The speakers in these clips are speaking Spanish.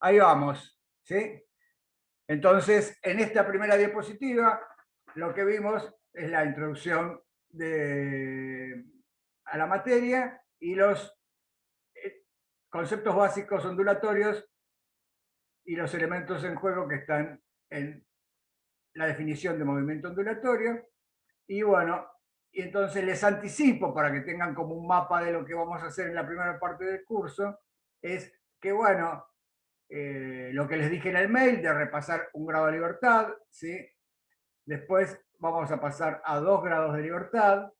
Ahí vamos, ¿sí? Entonces, en esta primera diapositiva, lo que vimos es la introducción a la materia y los conceptos básicos ondulatorios y los elementos en juego que están en la definición de movimiento ondulatorio. Y bueno, y entonces les anticipo para que tengan como un mapa de lo que vamos a hacer en la primera parte del curso, es que bueno, lo que les dije en el mail de repasar un grado de libertad, ¿sí? Después vamos a pasar a 2 grados de libertad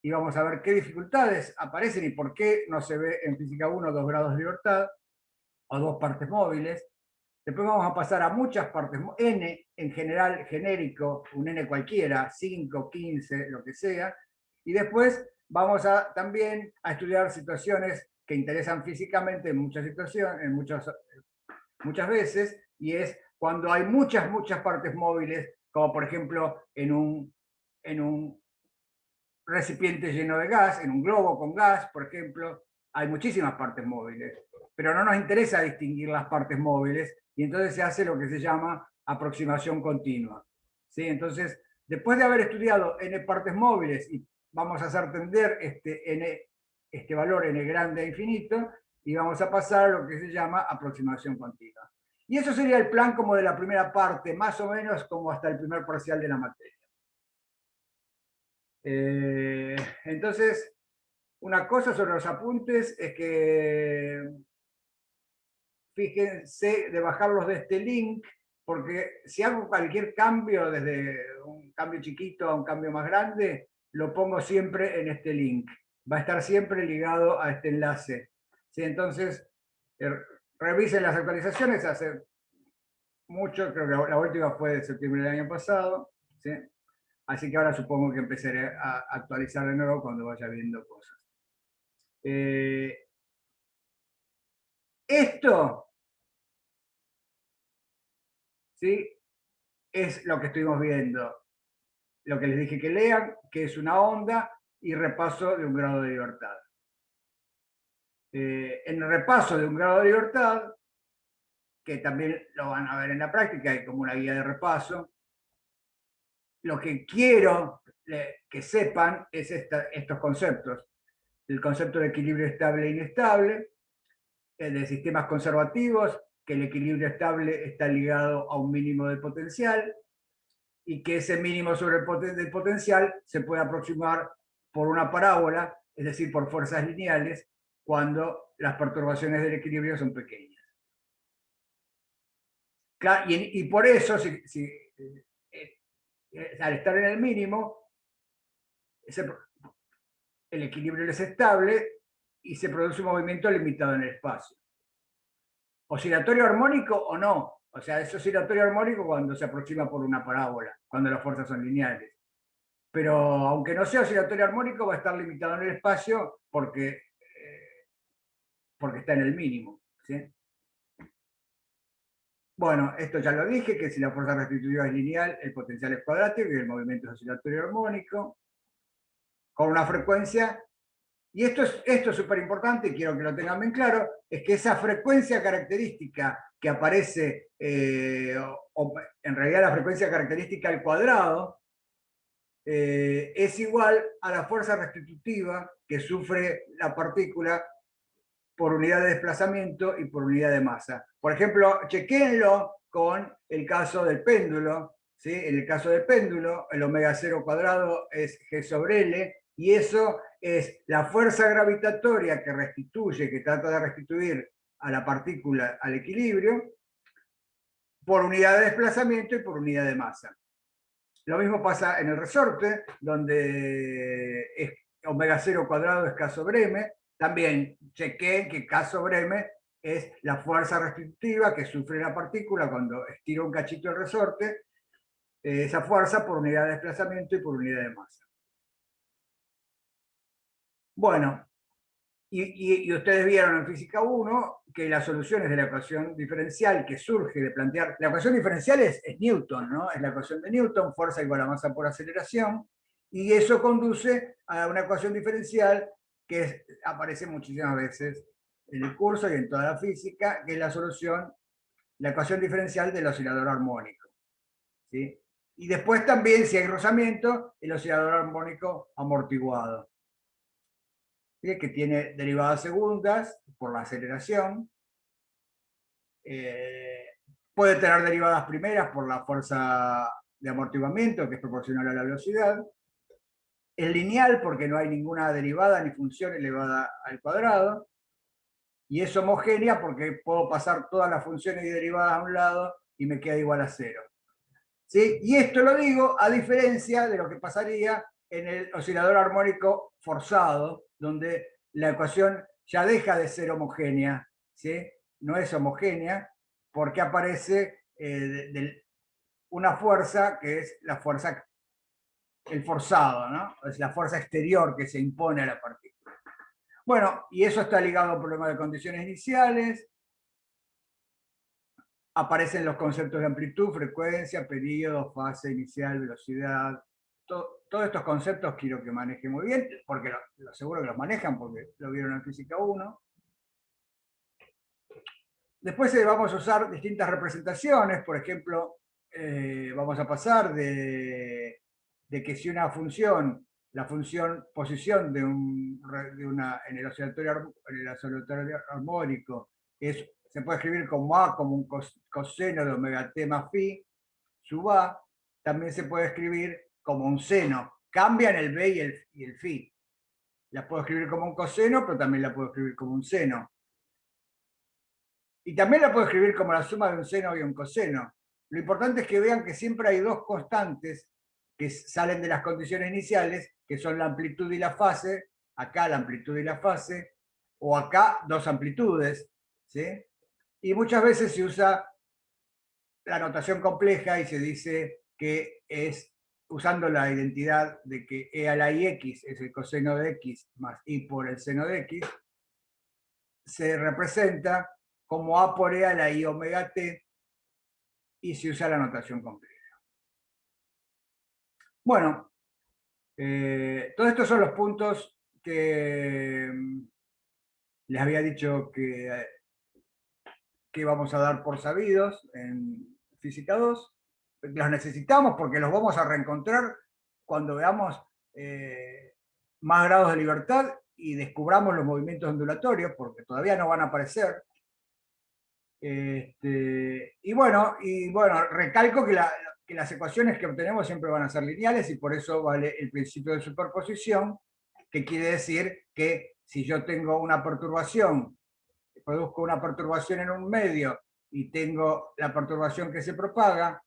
y vamos a ver qué dificultades aparecen y por qué no se ve en física 1 2 grados de libertad o 2 partes móviles. Después vamos a pasar a muchas partes, n en general genérico, un n cualquiera, 5, 15, lo que sea. Y después vamos también a estudiar situaciones que interesan físicamente en muchas situaciones, en muchas veces, y es cuando hay muchas partes móviles, como por ejemplo en un recipiente lleno de gas, en un globo con gas, por ejemplo, hay muchísimas partes móviles, pero no nos interesa distinguir las partes móviles y entonces se hace lo que se llama aproximación continua. ¿Sí? Entonces, después de haber estudiado n partes móviles y vamos a hacer tender este valor n grande a infinito y vamos a pasar a lo que se llama aproximación continua. Y eso sería el plan como de la primera parte, más o menos como hasta el primer parcial de la materia. Entonces, una cosa sobre los apuntes es que fíjense de bajarlos de este link, porque si hago cualquier cambio, desde un cambio chiquito a un cambio más grande, lo pongo siempre en este link. Va a estar siempre ligado a este enlace. ¿Sí? Entonces, revisen las actualizaciones. Hace mucho, creo que la última fue de septiembre del año pasado. ¿Sí? Así que ahora supongo que empezaré a actualizar de nuevo cuando vaya viendo cosas. Esto, ¿sí? Es lo que estuvimos viendo. Lo que les dije que lean, que es una onda, y repaso de un grado de libertad. En el repaso de un grado de libertad, que también lo van a ver en la práctica, hay como una guía de repaso, lo que quiero que sepan es estos conceptos. El concepto de equilibrio estable e inestable, de sistemas conservativos, que el equilibrio estable está ligado a un mínimo de potencial y que ese mínimo sobre el potencial se puede aproximar por una parábola, es decir, por fuerzas lineales, cuando las perturbaciones del equilibrio son pequeñas. Claro, y por eso, al estar en el mínimo, el equilibrio es estable y se produce un movimiento limitado en el espacio. ¿Oscilatorio armónico o no? O sea, es oscilatorio armónico cuando se aproxima por una parábola, cuando las fuerzas son lineales. Pero aunque no sea oscilatorio armónico, va a estar limitado en el espacio porque está en el mínimo. ¿Sí? Bueno, esto ya lo dije, que si la fuerza restitutiva es lineal, el potencial es cuadrático y el movimiento es oscilatorio armónico, con una frecuencia. Y esto es súper importante, y quiero que lo tengan bien claro, es que esa frecuencia característica que aparece, o en realidad la frecuencia característica al cuadrado, es igual a la fuerza restitutiva que sufre la partícula por unidad de desplazamiento y por unidad de masa. Por ejemplo, chequéenlo con el caso del péndulo. ¿Sí? En el caso del péndulo, el omega 0 cuadrado es G sobre L, y eso es la fuerza gravitatoria que restituye, que trata de restituir a la partícula al equilibrio, por unidad de desplazamiento y por unidad de masa. Lo mismo pasa en el resorte, donde es omega 0 cuadrado es K sobre M. También chequeen que K sobre M es la fuerza restrictiva que sufre la partícula cuando estira un cachito el resorte, esa fuerza por unidad de desplazamiento y por unidad de masa. Bueno, y ustedes vieron en física 1 que las soluciones de la ecuación diferencial que surge de plantear, la ecuación diferencial es Newton, ¿no? Es la ecuación de Newton, fuerza igual a masa por aceleración, y eso conduce a una ecuación diferencial que aparece muchísimas veces en el curso y en toda la física, que es la solución, la ecuación diferencial del oscilador armónico. ¿Sí? Y después también, si hay rozamiento, el oscilador armónico amortiguado, ¿sí? Que tiene derivadas segundas por la aceleración. Puede tener derivadas primeras por la fuerza de amortiguamiento, que es proporcional a la velocidad. Es lineal porque no hay ninguna derivada ni función elevada al cuadrado. Y es homogénea porque puedo pasar todas las funciones y derivadas a un lado y me queda igual a cero. ¿Sí? Y esto lo digo a diferencia de lo que pasaría en el oscilador armónico forzado, donde la ecuación ya deja de ser homogénea, ¿sí? No es homogénea porque aparece una fuerza que es la fuerza, el forzado, ¿no? Es la fuerza exterior que se impone a la partícula. Bueno, y eso está ligado al problema de condiciones iniciales. Aparecen los conceptos de amplitud, frecuencia, periodo, fase inicial, velocidad. Todos estos conceptos quiero que manejen muy bien, porque lo seguro que los manejan, porque lo vieron en Física 1. Después vamos a usar distintas representaciones, por ejemplo, vamos a pasar de que si una función, la función posición en el oscilatorio armónico se puede escribir como A, como un coseno de omega t más phi, sub A, también se puede escribir como un seno. Cambian el B y el phi. La puedo escribir como un coseno, pero también la puedo escribir como un seno. Y también la puedo escribir como la suma de un seno y un coseno. Lo importante es que vean que siempre hay dos constantes que salen de las condiciones iniciales, que son la amplitud y la fase, acá la amplitud y la fase, o acá dos amplitudes, ¿sí? Y muchas veces se usa la notación compleja y se dice que es usando la identidad de que e a la ix es el coseno de x más y por el seno de x, se representa como a por e a la i omega t y se usa la notación compleja. Bueno, todos estos son los puntos que les había dicho que vamos a dar por sabidos en Física 2. Los necesitamos porque los vamos a reencontrar cuando veamos más grados de libertad y descubramos los movimientos ondulatorios, porque todavía no van a aparecer. Y bueno, recalco que las ecuaciones que obtenemos siempre van a ser lineales y por eso vale el principio de superposición, que quiere decir que si yo tengo una perturbación, produzco una perturbación en un medio y tengo la perturbación que se propaga,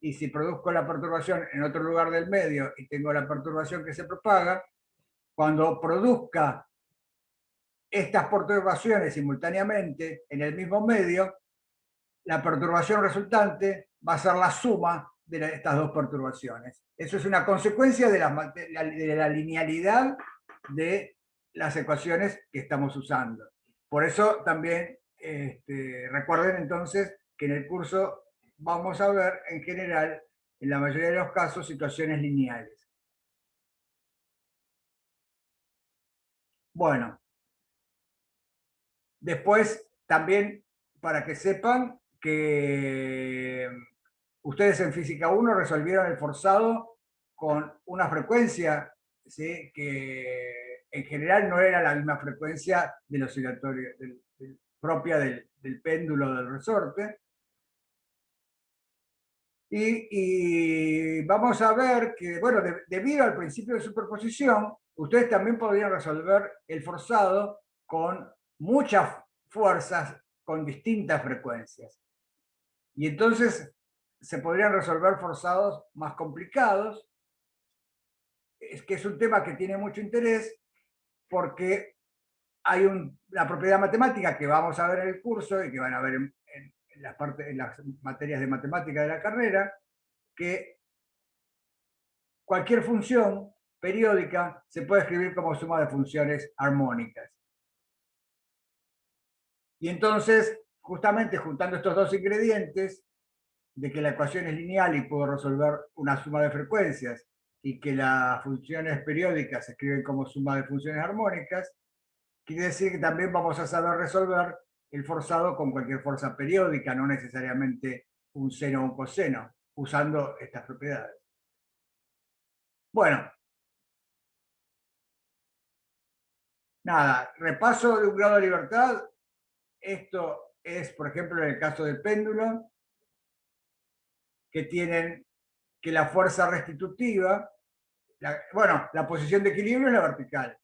y si produzco la perturbación en otro lugar del medio y tengo la perturbación que se propaga, cuando produzca estas perturbaciones simultáneamente en el mismo medio, la perturbación resultante va a ser la suma de estas dos perturbaciones. Eso es una consecuencia de la linealidad de las ecuaciones que estamos usando. Por eso también recuerden entonces que en el curso vamos a ver en general, en la mayoría de los casos, situaciones lineales. Bueno, después también para que sepan que ustedes en Física 1 resolvieron el forzado con una frecuencia, ¿sí? Que en general no era la misma frecuencia del oscilatorio, propia del péndulo del resorte. Y vamos a ver que, bueno, debido al principio de superposición, ustedes también podrían resolver el forzado con muchas fuerzas con distintas frecuencias. Y entonces se podrían resolver forzados más complicados, es que es un tema que tiene mucho interés porque hay una propiedad matemática que vamos a ver en el curso y que van a ver en las materias de matemática de la carrera, que cualquier función periódica se puede escribir como suma de funciones armónicas. Y entonces, justamente juntando estos dos ingredientes, de que la ecuación es lineal y puedo resolver una suma de frecuencias, y que las funciones periódicas se escriben como suma de funciones armónicas, quiere decir que también vamos a saber resolver el forzado con cualquier fuerza periódica, no necesariamente un seno o un coseno, usando estas propiedades. Bueno, nada, repaso de un grado de libertad. Esto es, por ejemplo, en el caso del péndulo, que tienen que la fuerza restitutiva, la posición de equilibrio es la vertical.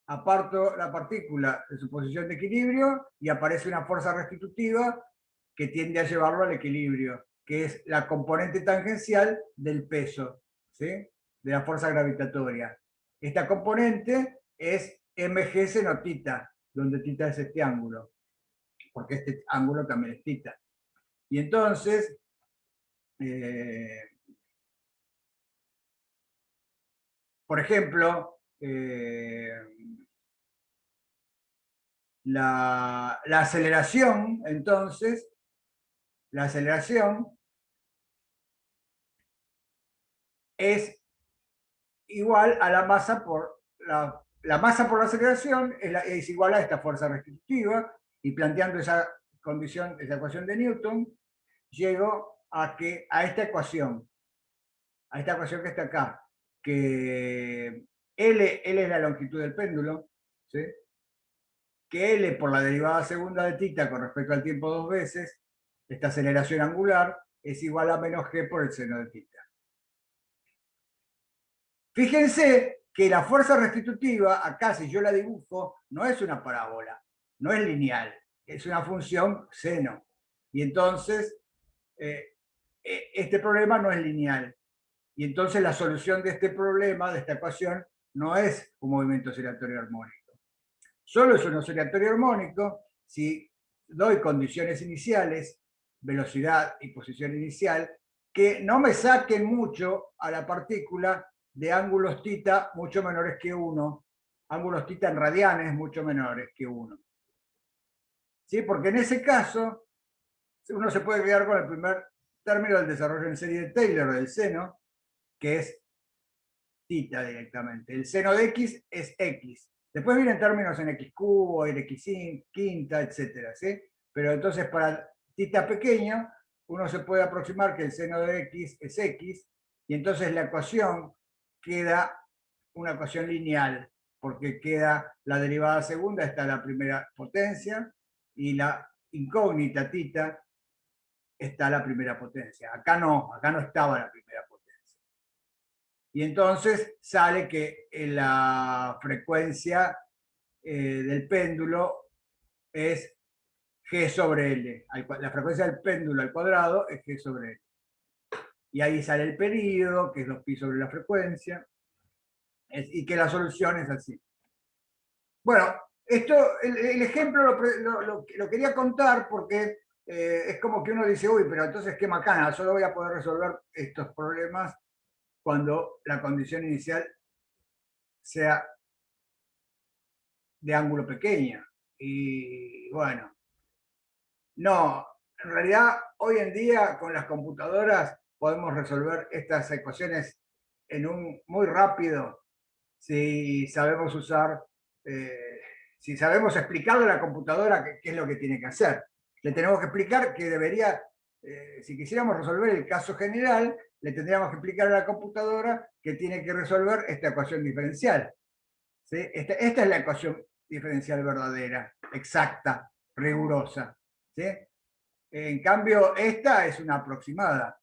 Aparto la partícula de su posición de equilibrio y aparece una fuerza restitutiva que tiende a llevarlo al equilibrio, que es la componente tangencial del peso, ¿sí? De la fuerza gravitatoria. Esta componente es mg seno tita, donde tita es este ángulo, porque este ángulo también es tita. Y entonces, por ejemplo, la aceleración, entonces, la aceleración es igual a la masa por la masa por la aceleración es igual a esta fuerza restrictiva, y planteando esa condición, esa ecuación de Newton, llego a esta ecuación que está acá, que L es la longitud del péndulo, ¿sí? Que L por la derivada segunda de tita con respecto al tiempo dos veces, esta aceleración angular, es igual a menos g por el seno de tita. Fíjense que la fuerza restitutiva, acá si yo la dibujo, no es una parábola, no es lineal, es una función seno. Y entonces, este problema no es lineal. Y entonces la solución de este problema, de esta ecuación, no es un movimiento oscilatorio armónico. Solo es un oscilatorio armónico si doy condiciones iniciales, velocidad y posición inicial, que no me saquen mucho a la partícula de ángulos tita mucho menores que 1, ángulos tita en radianes mucho menores que 1. ¿Sí? Porque en ese caso, uno se puede quedar con el primer término del desarrollo en serie de Taylor del seno, que es tita directamente. El seno de x es x. Después vienen términos en x cubo, en x quinta, etc. ¿sí? Pero entonces para tita pequeño, uno se puede aproximar que el seno de x es x, y entonces la ecuación queda una ecuación lineal, porque queda la derivada segunda, está la primera potencia, y la incógnita tita está la primera potencia. Acá no estaba la primera potencia. Y entonces sale que la frecuencia del péndulo es G sobre L. La frecuencia del péndulo al cuadrado es G sobre L. Y ahí sale el período, que es 2pi sobre la frecuencia, y que la solución es así. Bueno, el ejemplo lo quería contar porque es como que uno dice, uy, pero entonces qué macana, solo voy a poder resolver estos problemas cuando la condición inicial sea de ángulo pequeño. Y bueno, no, en realidad hoy en día con las computadoras podemos resolver estas ecuaciones muy rápido si sabemos usar, si sabemos explicarle a la computadora qué es lo que tiene que hacer. Le tenemos que explicar que debería, si quisiéramos resolver el caso general, le tendríamos que explicar a la computadora que tiene que resolver esta ecuación diferencial. ¿Sí? Esta es la ecuación diferencial verdadera, exacta, rigurosa. ¿Sí? En cambio, esta es una aproximada.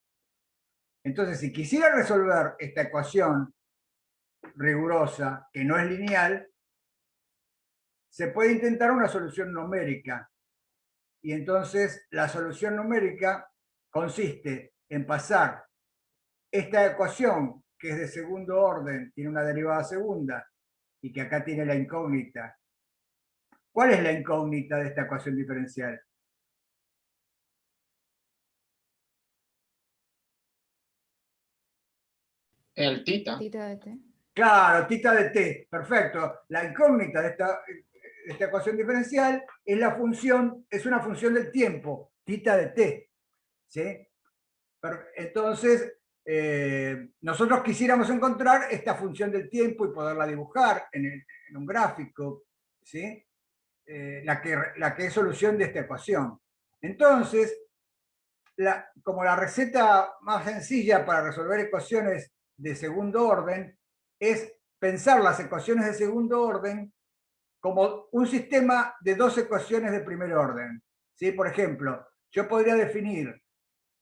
Entonces, si quisiera resolver esta ecuación rigurosa, que no es lineal, se puede intentar una solución numérica. Y entonces la solución numérica consiste en pasar esta ecuación, que es de segundo orden, tiene una derivada segunda, y que acá tiene la incógnita. ¿Cuál es la incógnita de esta ecuación diferencial? El tita. Tita de t. Claro, tita de t, perfecto. La incógnita de esta ecuación diferencial es es una función del tiempo, tita de t. ¿Sí? Entonces, nosotros quisiéramos encontrar esta función del tiempo y poderla dibujar en un gráfico, ¿sí? la que es solución de esta ecuación. Entonces, como la receta más sencilla para resolver ecuaciones de segundo orden es pensar las ecuaciones de segundo orden como un sistema de dos ecuaciones de primer orden. ¿Sí? Por ejemplo, yo podría definir,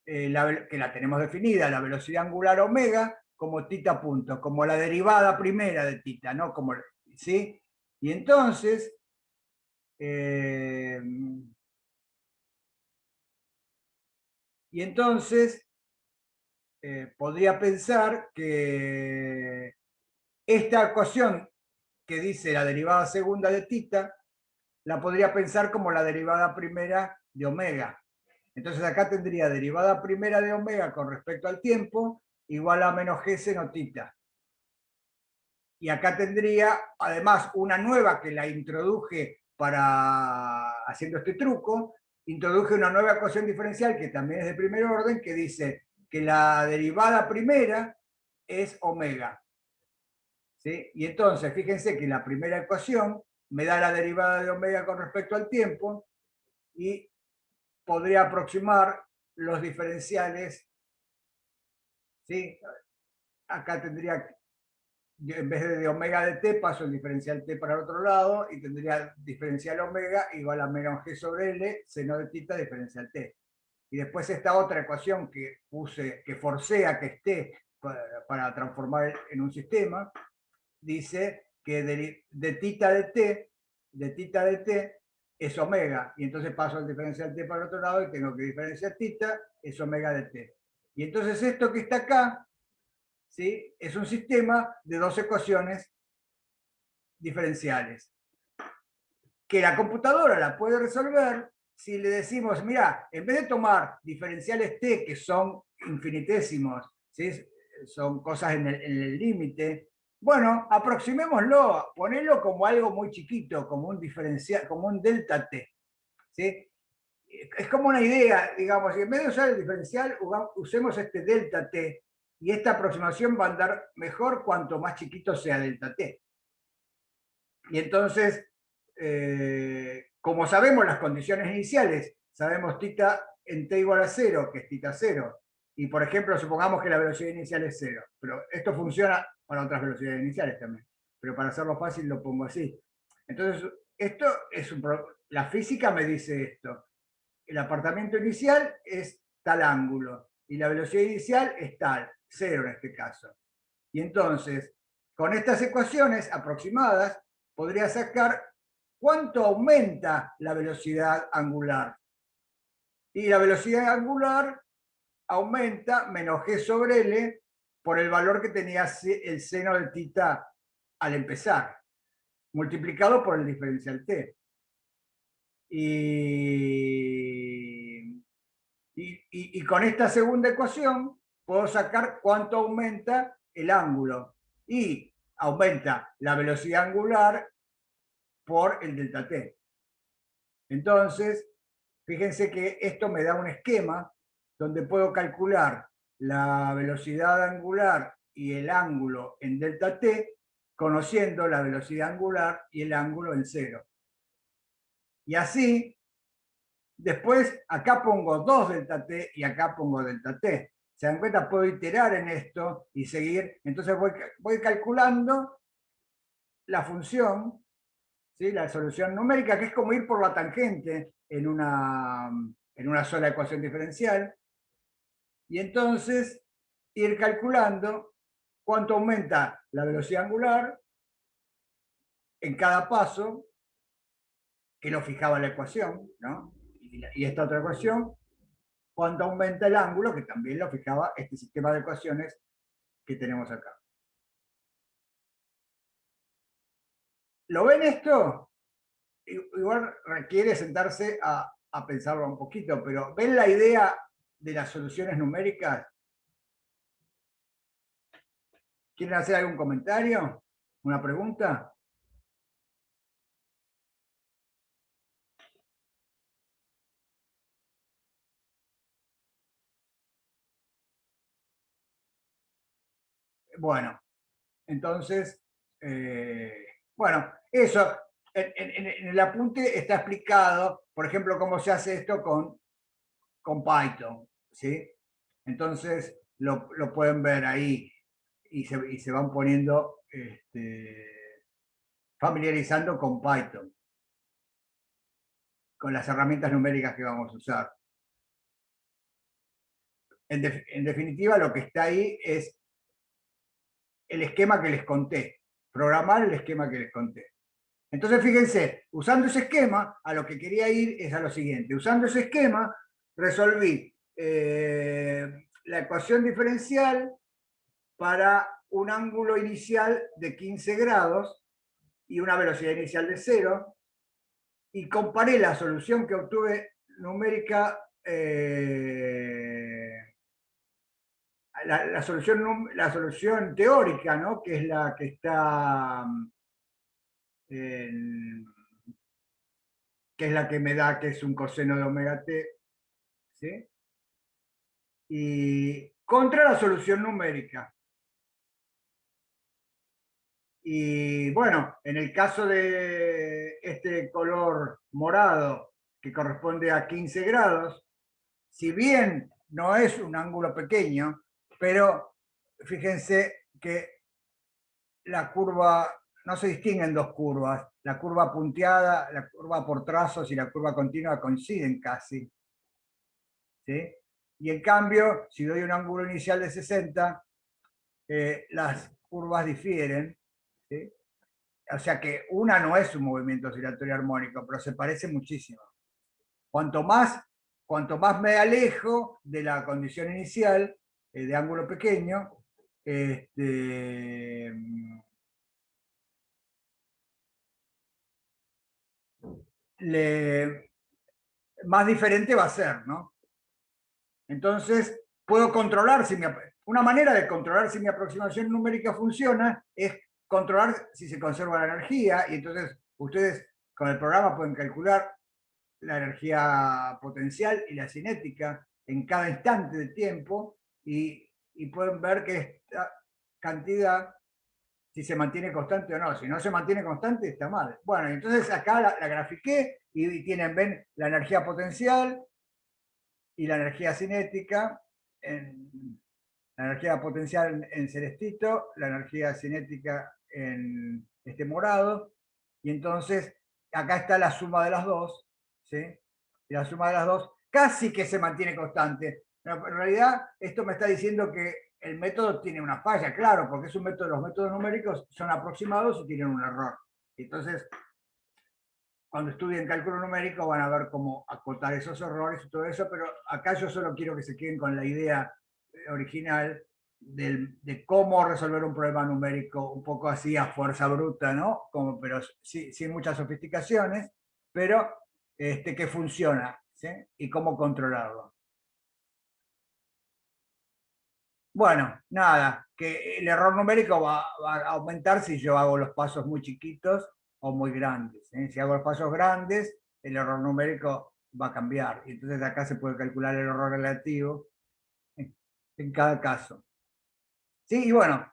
que la tenemos definida, la velocidad angular omega como tita punto, como la derivada primera de tita, ¿no? Como, ¿sí? Y entonces, eh, podría pensar que esta ecuación que dice la derivada segunda de tita, la podría pensar como la derivada primera de omega. Entonces acá tendría derivada primera de omega con respecto al tiempo igual a menos g seno tita. Y acá tendría además una nueva que la introduje haciendo este truco, introduje una nueva ecuación diferencial que también es de primer orden, que dice que la derivada primera es omega. ¿Sí? Y entonces, fíjense que la primera ecuación me da la derivada de omega con respecto al tiempo y podría aproximar los diferenciales. ¿Sí? Acá tendría, en vez de omega de t, paso el diferencial t para el otro lado y tendría diferencial omega igual a menos g sobre l, seno de tita diferencial t. Y después esta otra ecuación que puse, que forcé a que esté para transformar en un sistema, dice que de tita de t es omega, y entonces paso el diferencial t para el otro lado y tengo que diferenciar tita es omega de t. Y entonces esto que está acá, ¿sí? Es un sistema de dos ecuaciones diferenciales, que la computadora la puede resolver si le decimos, mira, en vez de tomar diferenciales t que son infinitésimos, ¿sí? Son cosas en el límite, bueno, aproximémoslo, ponelo como algo muy chiquito, como un diferencial, como un delta t. ¿Sí? Es como una idea, digamos, y en vez de usar el diferencial, usemos este delta t, y esta aproximación va a andar mejor cuanto más chiquito sea delta t. Y entonces, como sabemos las condiciones iniciales, sabemos tita en t igual a 0, que es tita 0, y por ejemplo, supongamos que la velocidad inicial es 0, pero esto funciona para otras velocidades iniciales también, pero para hacerlo fácil lo pongo así. Entonces, esto es la física me dice esto. El apartamiento inicial es tal ángulo, y la velocidad inicial es tal, 0 en este caso. Y entonces, con estas ecuaciones aproximadas, podría sacar cuánto aumenta la velocidad angular. Y la velocidad angular aumenta menos g sobre L por el valor que tenía el seno de tita al empezar, multiplicado por el diferencial t. Y con esta segunda ecuación puedo sacar cuánto aumenta el ángulo. Y aumenta la velocidad angular por el delta t. Entonces, fíjense que esto me da un esquema donde puedo calcular la velocidad angular y el ángulo en delta t, conociendo la velocidad angular y el ángulo en cero. Y así, después acá pongo 2 delta t y acá pongo delta t. ¿Se dan cuenta? Puedo iterar en esto y seguir. Entonces voy calculando la función, ¿sí? La solución numérica, que es como ir por la tangente en una sola ecuación diferencial. Y entonces ir calculando cuánto aumenta la velocidad angular en cada paso, que lo fijaba la ecuación, ¿no? Y esta otra ecuación, cuánto aumenta el ángulo, que también lo fijaba este sistema de ecuaciones que tenemos acá. ¿Lo ven esto? Igual requiere sentarse a pensarlo un poquito, pero ¿ven la idea de las soluciones numéricas? ¿Quieren hacer algún comentario? ¿Una pregunta? Bueno, entonces, bueno, eso. en el apunte está explicado, por ejemplo, cómo se hace esto con Python, ¿sí? Entonces lo pueden ver ahí y se van poniendo, familiarizando con Python, con las herramientas numéricas que vamos a usar. En definitiva, lo que está ahí es el esquema que les conté, programar el esquema que les conté. Entonces, fíjense, usando ese esquema, a lo que quería ir es a lo siguiente. Usando ese esquema, resolví la ecuación diferencial para un ángulo inicial de 15 grados y una velocidad inicial de 0, y comparé la solución que obtuve numérica, la solución teórica, ¿no? Que es la que está en, que es la que me da que es un coseno de omega t, ¿sí? Y contra la solución numérica. Y bueno, en el caso de este color morado, que corresponde a 15 grados, si bien no es un ángulo pequeño, pero fíjense que la curva, no se distinguen dos curvas, la curva punteada, la curva por trazos y la curva continua coinciden casi, ¿sí? Y en cambio, si doy un ángulo inicial de 60, las curvas difieren, ¿sí? O sea que una no es un movimiento oscilatorio armónico, pero se parece muchísimo. Cuanto más, cuanto más me alejo de la condición inicial, de ángulo pequeño, más diferente va a ser, ¿no? Entonces, puedo controlar si una manera de controlar si mi aproximación numérica funciona es controlar si se conserva la energía, y entonces ustedes con el programa pueden calcular la energía potencial y la cinética en cada instante de tiempo, y pueden ver que esta cantidad, si se mantiene constante o no. Si no se mantiene constante, está mal. Bueno, entonces acá la grafiqué y tienen, ven, la energía potencial y la energía cinética, la energía potencial en celestito, la energía cinética en este morado, y entonces acá está la suma de las dos, ¿sí? Y la suma de las dos casi que se mantiene constante. Pero en realidad esto me está diciendo que el método tiene una falla, claro, porque es un método, los métodos numéricos son aproximados y tienen un error. Entonces, cuando estudien cálculo numérico van a ver cómo acotar esos errores y todo eso, pero acá yo solo quiero que se queden con la idea original de cómo resolver un problema numérico un poco así a fuerza bruta, ¿no? Como, pero sí, sin muchas sofisticaciones, pero que funciona, ¿sí? Y cómo controlarlo. Bueno, nada, que el error numérico va a aumentar si yo hago los pasos muy chiquitos o muy grandes, ¿eh? Si hago los pasos grandes, el error numérico va a cambiar. Y entonces acá se puede calcular el error relativo en cada caso. ¿Sí? Y bueno,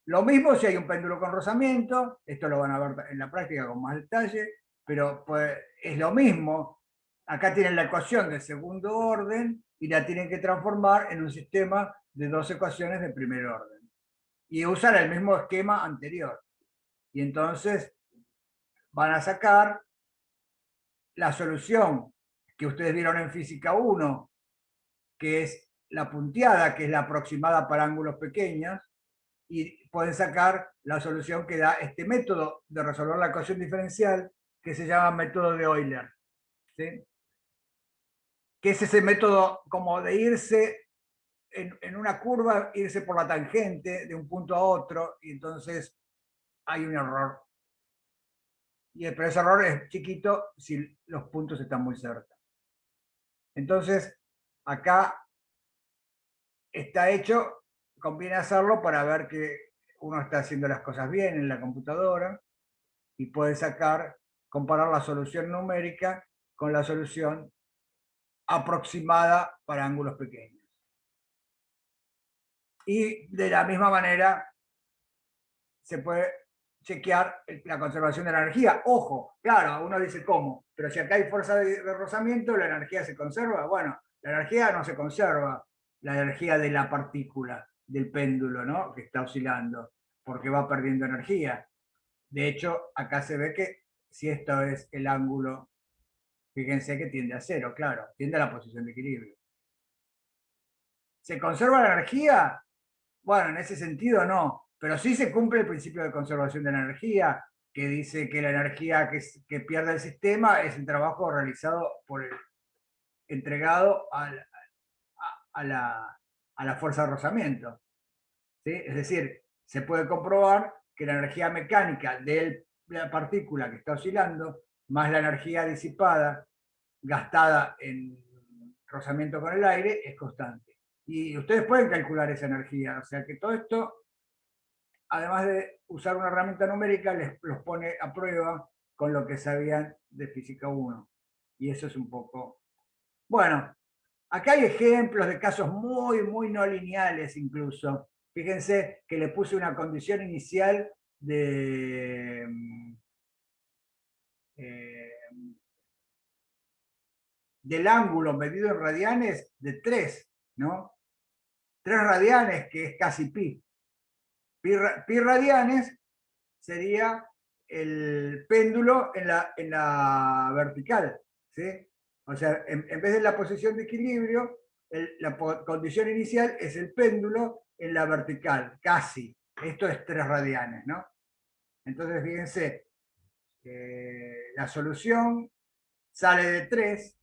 lo mismo si hay un péndulo con rozamiento, esto lo van a ver en la práctica con más detalle, pero pues, es lo mismo. Acá tienen la ecuación de segundo orden y la tienen que transformar en un sistema de dos ecuaciones de primer orden. Y usar el mismo esquema anterior. Y entonces van a sacar la solución que ustedes vieron en física 1, que es la punteada, que es la aproximada para ángulos pequeños, y pueden sacar la solución que da este método de resolver la ecuación diferencial, que se llama método de Euler, ¿sí? Que es ese método como de irse en una curva, irse por la tangente de un punto a otro, y entonces hay un error. Pero ese error es chiquito si los puntos están muy cerca. Entonces, acá está hecho, conviene hacerlo para ver que uno está haciendo las cosas bien en la computadora, y puede comparar la solución numérica con la solución aproximada para ángulos pequeños. Y de la misma manera se puede chequear la conservación de la energía. Ojo, claro, uno dice cómo, pero si acá hay fuerza de rozamiento, la energía se conserva. Bueno, la energía no se conserva, la energía de la partícula, del péndulo, ¿no? Que está oscilando, porque va perdiendo energía. De hecho, acá se ve que si esto es el ángulo, fíjense que tiende a cero, claro, tiende a la posición de equilibrio. ¿Se conserva la energía? Bueno, en ese sentido no, pero sí se cumple el principio de conservación de la energía, que dice que la energía que pierde el sistema es el trabajo realizado por el entregado a la fuerza de rozamiento. ¿Sí? Es decir, se puede comprobar que la energía mecánica de la partícula que está oscilando, más la energía disipada, gastada en rozamiento con el aire, es constante. Y ustedes pueden calcular esa energía, o sea que todo esto, además de usar una herramienta numérica, los pone a prueba con lo que sabían de física 1. Y eso es un poco... Bueno, acá hay ejemplos de casos muy, muy no lineales incluso. Fíjense que le puse una condición inicial eh, del ángulo medido en radianes de 3, ¿no? 3 radianes, que es casi pi. Pi radianes sería el péndulo en la vertical, ¿sí? O sea, en vez de la posición de equilibrio, la condición inicial es el péndulo en la vertical, casi. Esto es 3 radianes, ¿no? Entonces, fíjense, la solución sale de 3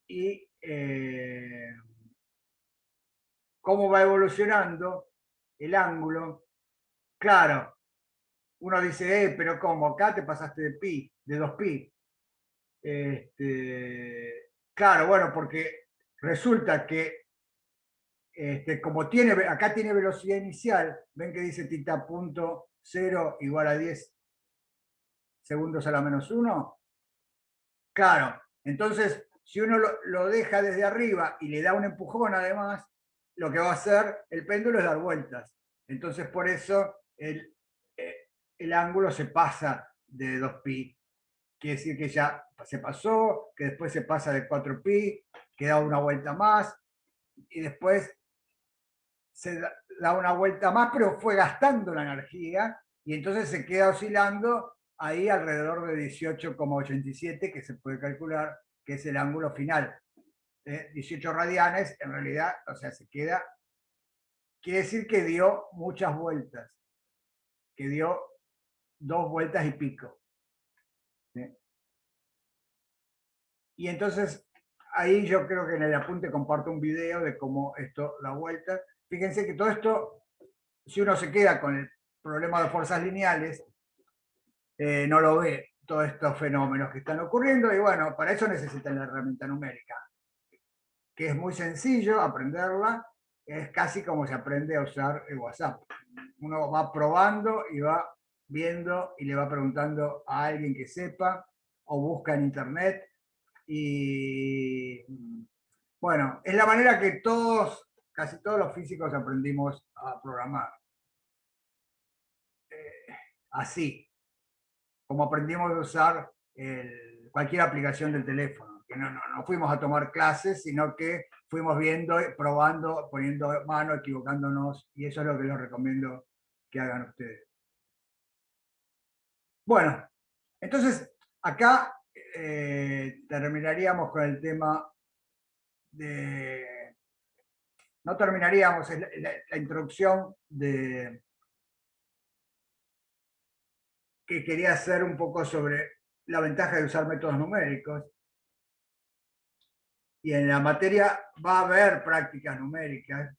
y cómo va evolucionando el ángulo. Claro, uno dice, pero ¿cómo? Acá te pasaste de pi, de 2 pi. Claro, bueno, porque resulta que como acá tiene velocidad inicial, ven que dice tita punto 0 igual a 10 segundos a la menos 1. Claro, entonces si uno lo deja desde arriba y le da un empujón además, lo que va a hacer el péndulo es dar vueltas. Entonces por eso el ángulo se pasa de 2pi. Quiere decir que ya se pasó, que después se pasa de 4pi, que da una vuelta más, y después se da una vuelta más, pero fue gastando la energía, y entonces se queda oscilando ahí alrededor de 18,87, que se puede calcular que es el ángulo final. 18 radianes, en realidad, o sea, se queda, quiere decir que dio muchas vueltas, que dio 2 vueltas y pico. ¿Sí? Y entonces ahí yo creo que en el apunte comparto un video de cómo esto da vuelta. Fíjense que todo esto, si uno se queda con el problema de fuerzas lineales, no lo ve todos estos fenómenos que están ocurriendo, y bueno, para eso necesitan la herramienta numérica, que es muy sencillo aprenderla, es casi como se aprende a usar el WhatsApp. Uno va probando y va viendo y le va preguntando a alguien que sepa, o busca en internet, y bueno, es la manera que casi todos los físicos aprendimos a programar. Así, como aprendimos a usar cualquier aplicación del teléfono. Que no fuimos a tomar clases, sino que fuimos viendo, probando, poniendo mano, equivocándonos, y eso es lo que les recomiendo que hagan ustedes. Bueno, entonces acá terminaríamos con el tema de... No terminaríamos, es la introducción que quería hacer un poco sobre la ventaja de usar métodos numéricos. Y en la materia va a haber prácticas numéricas.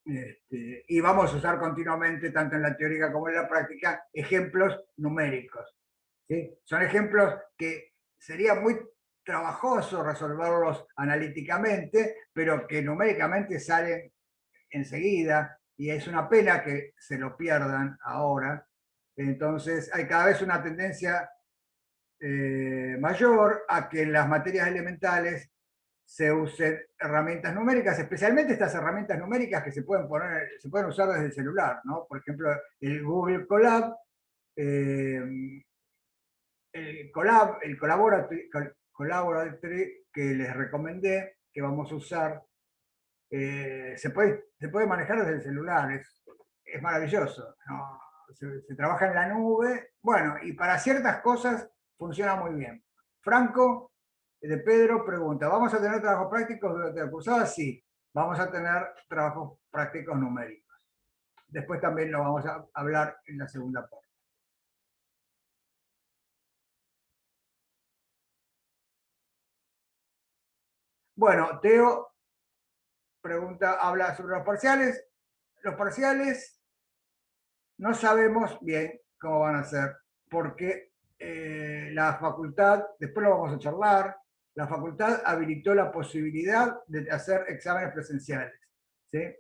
Y vamos a usar continuamente, tanto en la teórica como en la práctica, ejemplos numéricos. ¿Sí? Son ejemplos que sería muy trabajoso resolverlos analíticamente, pero que numéricamente salen enseguida, y es una pena que se lo pierdan ahora. Entonces hay cada vez una tendencia mayor a que en las materias elementales se usen herramientas numéricas, especialmente estas herramientas numéricas que se pueden usar desde el celular, ¿no? Por ejemplo, el Google Colab, el Collaboratory que les recomendé, que vamos a usar, se puede manejar desde el celular, es maravilloso, ¿no? Se trabaja en la nube, bueno, y para ciertas cosas funciona muy bien. Franco de Pedro pregunta, ¿vamos a tener trabajos prácticos durante la cursada? Sí, vamos a tener trabajos prácticos numéricos. Después también lo vamos a hablar en la segunda parte. Bueno, Teo pregunta, habla sobre los parciales. Los parciales no sabemos bien cómo van a ser, porque la facultad, después lo vamos a charlar, la facultad habilitó la posibilidad de hacer exámenes presenciales. ¿Sí?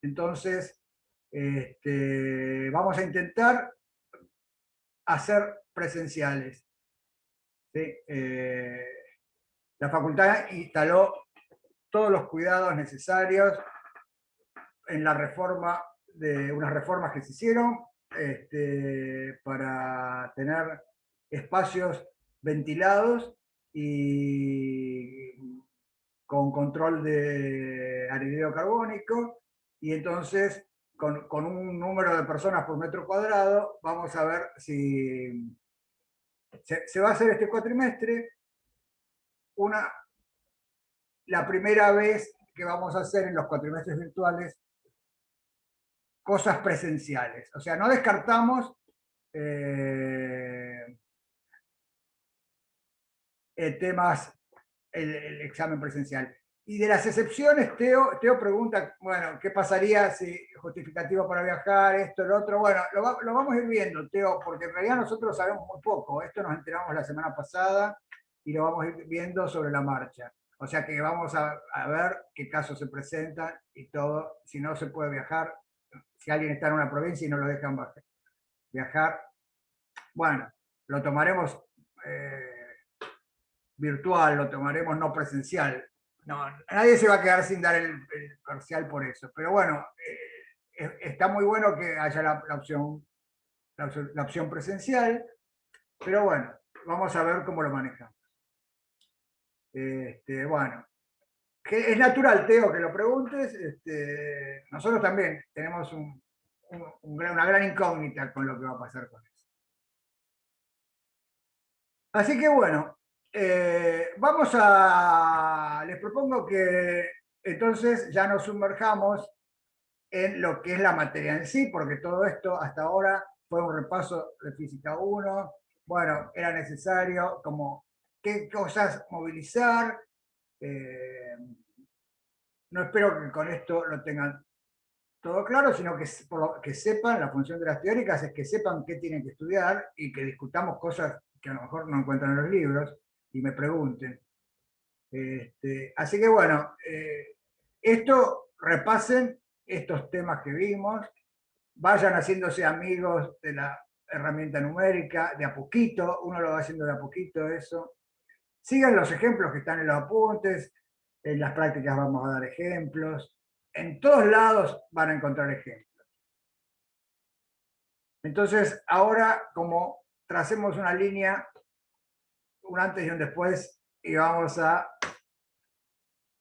Entonces, vamos a intentar hacer presenciales. ¿Sí? La facultad instaló todos los cuidados necesarios en la reforma, de unas reformas que se hicieron para tener espacios ventilados y con control de anhídrido carbónico, y entonces con un número de personas por metro cuadrado vamos a ver si se va a hacer este cuatrimestre la primera vez que vamos a hacer en los cuatrimestres virtuales cosas presenciales. O sea, no descartamos temas, el examen presencial. Y de las excepciones, Teo pregunta, bueno, ¿qué pasaría si justificativo para viajar, esto, lo otro? Bueno, lo vamos a ir viendo, Teo, porque en realidad nosotros sabemos muy poco. Esto nos enteramos la semana pasada y lo vamos a ir viendo sobre la marcha. O sea que vamos a ver qué casos se presentan y todo. Si no se puede viajar, si alguien está en una provincia y no lo dejan viajar, bueno, lo tomaremos virtual, lo tomaremos no presencial. No, nadie se va a quedar sin dar el parcial por eso. Pero bueno, está muy bueno que haya la opción presencial, pero bueno, vamos a ver cómo lo manejamos. Bueno, es natural, Teo, que lo preguntes. Nosotros también tenemos una gran incógnita con lo que va a pasar con eso. Así que bueno, les propongo que entonces ya nos sumerjamos en lo que es la materia en sí, porque todo esto hasta ahora fue un repaso de física 1. Bueno, era necesario como qué cosas movilizar. No espero que con esto lo tengan todo claro, sino que sepan, la función de las teóricas es que sepan qué tienen que estudiar y que discutamos cosas que a lo mejor no encuentran en los libros y me pregunten. Así que bueno, repasen estos temas que vimos, vayan haciéndose amigos de la herramienta numérica de a poquito, uno lo va haciendo de a poquito eso. Sigan los ejemplos que están en los apuntes, en las prácticas vamos a dar ejemplos, en todos lados van a encontrar ejemplos. Entonces, ahora como tracemos una línea, un antes y un después, y vamos a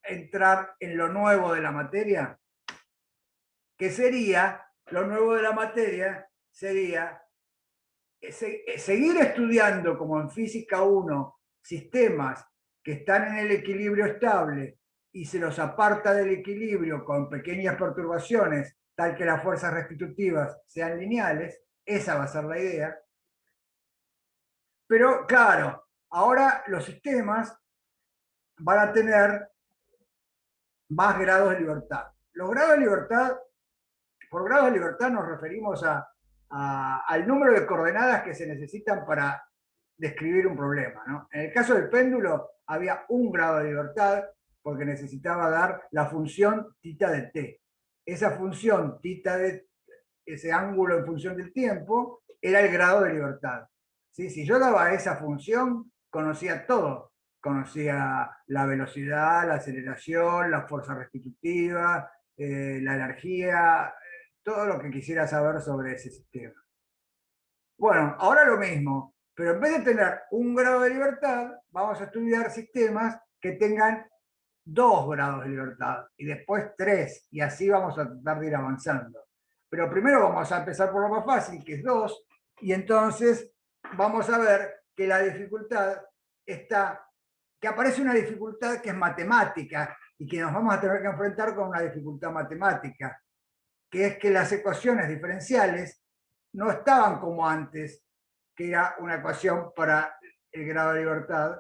entrar en lo nuevo de la materia, que sería, lo nuevo de la materia sería seguir estudiando como en física 1 sistemas que están en el equilibrio estable y se los aparta del equilibrio con pequeñas perturbaciones, tal que las fuerzas restitutivas sean lineales. Esa va a ser la idea. Pero claro, ahora los sistemas van a tener más grados de libertad. Los grados de libertad, por grados de libertad nos referimos al número de coordenadas que se necesitan para describir un problema, ¿no? En el caso del péndulo había un grado de libertad porque necesitaba dar la función θ de t. Esa función θ de ese ángulo en función del tiempo era el grado de libertad. ¿Sí? Si yo daba esa función, conocía todo. conocía la velocidad, la aceleración, la fuerza restitutiva, la energía, todo lo que quisiera saber sobre ese sistema. Bueno, ahora lo mismo, pero en vez de tener un grado de libertad, vamos a estudiar sistemas que tengan 2 grados de libertad y después 3, y así vamos a tratar de ir avanzando. Pero primero vamos a empezar por lo más fácil, que es 2, y entonces vamos a ver que la dificultad está, que aparece una dificultad que es matemática y que nos vamos a tener que enfrentar con una dificultad matemática, que es que las ecuaciones diferenciales no estaban como antes, que era una ecuación para el grado de libertad,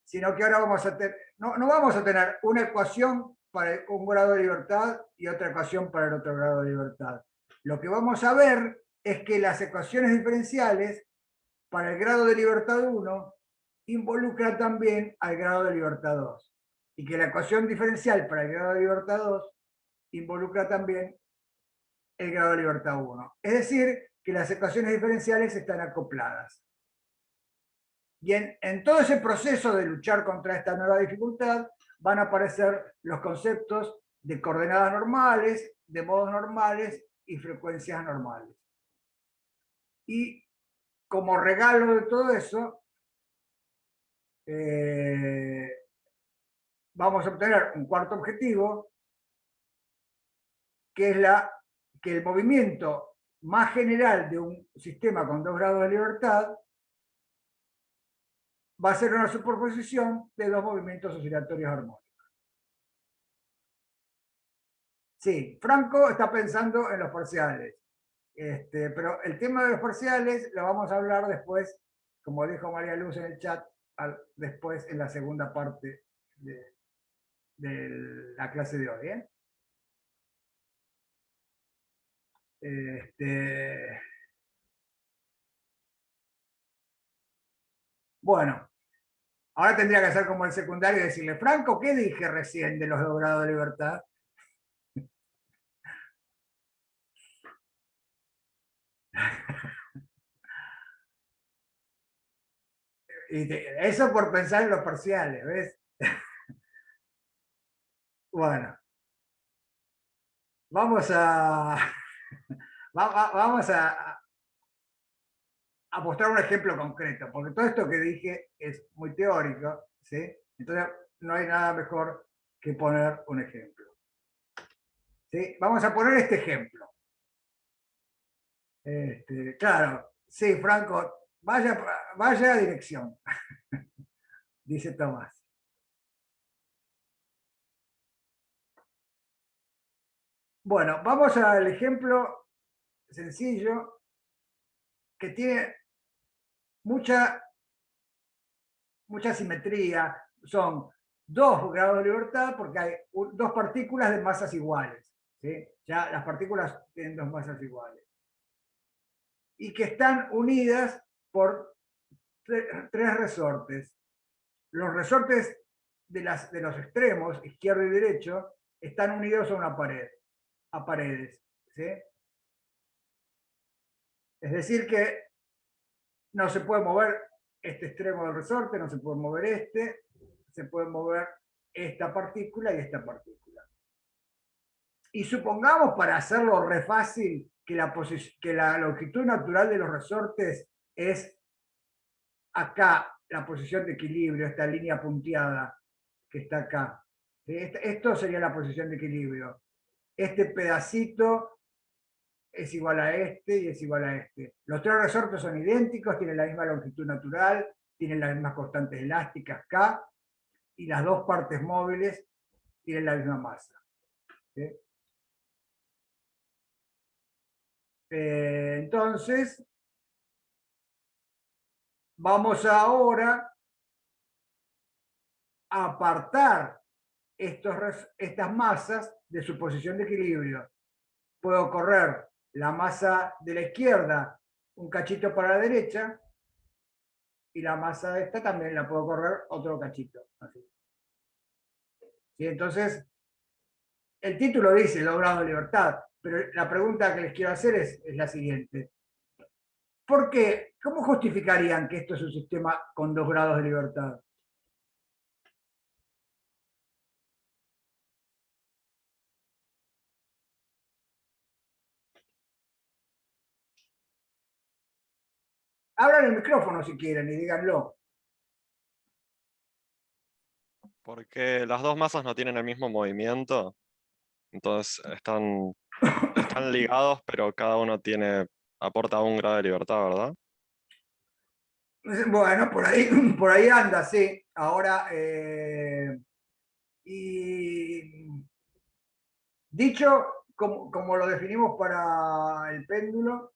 sino que ahora vamos a tener, no vamos a tener una ecuación para un grado de libertad y otra ecuación para el otro grado de libertad. Lo que vamos a ver es que las ecuaciones diferenciales para el grado de libertad 1 involucran también al grado de libertad 2, y que la ecuación diferencial para el grado de libertad 2 involucra también el grado de libertad 1. Es decir, que las ecuaciones diferenciales están acopladas. Y en todo ese proceso de luchar contra esta nueva dificultad van a aparecer los conceptos de coordenadas normales, de modos normales y frecuencias normales. Y como regalo de todo eso, vamos a obtener un cuarto objetivo, que es que el movimiento más general de un sistema con 2 grados de libertad va a ser una superposición de 2 movimientos oscilatorios armónicos. Sí, Franco está pensando en los parciales, pero el tema de los parciales lo vamos a hablar después, como dijo María Luz en el chat, después en la segunda parte de la clase de hoy. Bueno, ahora tendría que hacer como el secundario y decirle, Franco, ¿qué dije recién de los 2 grados de libertad? Y eso por pensar en los parciales, ¿ves? Bueno, vamos a, vamos a mostrar un ejemplo concreto, porque todo esto que dije es muy teórico, ¿sí? Entonces no hay nada mejor que poner un ejemplo. ¿Sí? Vamos a poner este ejemplo. Claro, sí, Franco, vaya a dirección, dice Tomás. Bueno, vamos al ejemplo sencillo que tiene mucha, mucha simetría. Son 2 grados de libertad porque hay 2 partículas de masas iguales. ¿Sí? Ya las partículas tienen 2 masas iguales. Y que están unidas por 3 resortes. Los resortes de los extremos, izquierdo y derecho, están unidos a una pared, a paredes. ¿Sí? Es decir que no se puede mover este extremo del resorte, no se puede mover se puede mover esta partícula y esta partícula. Y supongamos, para hacerlo re fácil, que la longitud natural de los resortes es acá, la posición de equilibrio, esta línea punteada que está acá. Esto sería la posición de equilibrio. Este pedacito es igual a este y es igual a este. Los 3 resortes son idénticos, tienen la misma longitud natural, tienen las mismas constantes elásticas K, y las 2 partes móviles tienen la misma masa. ¿Sí? Entonces, vamos ahora a apartar estas masas de su posición de equilibrio. Puedo correr la masa de la izquierda un cachito para la derecha y la masa de esta también la puedo correr otro cachito. Así. ¿Sí? Entonces, el título dice 2 grados de libertad, pero la pregunta que les quiero hacer es la siguiente. ¿Por qué? ¿Cómo justificarían que esto es un sistema con 2 grados de libertad? Abran el micrófono si quieren y díganlo. Porque las dos masas no tienen el mismo movimiento, entonces están ligados, pero cada uno aporta un grado de libertad, ¿verdad? Bueno, por ahí anda, sí. Ahora, y dicho como lo definimos para el péndulo,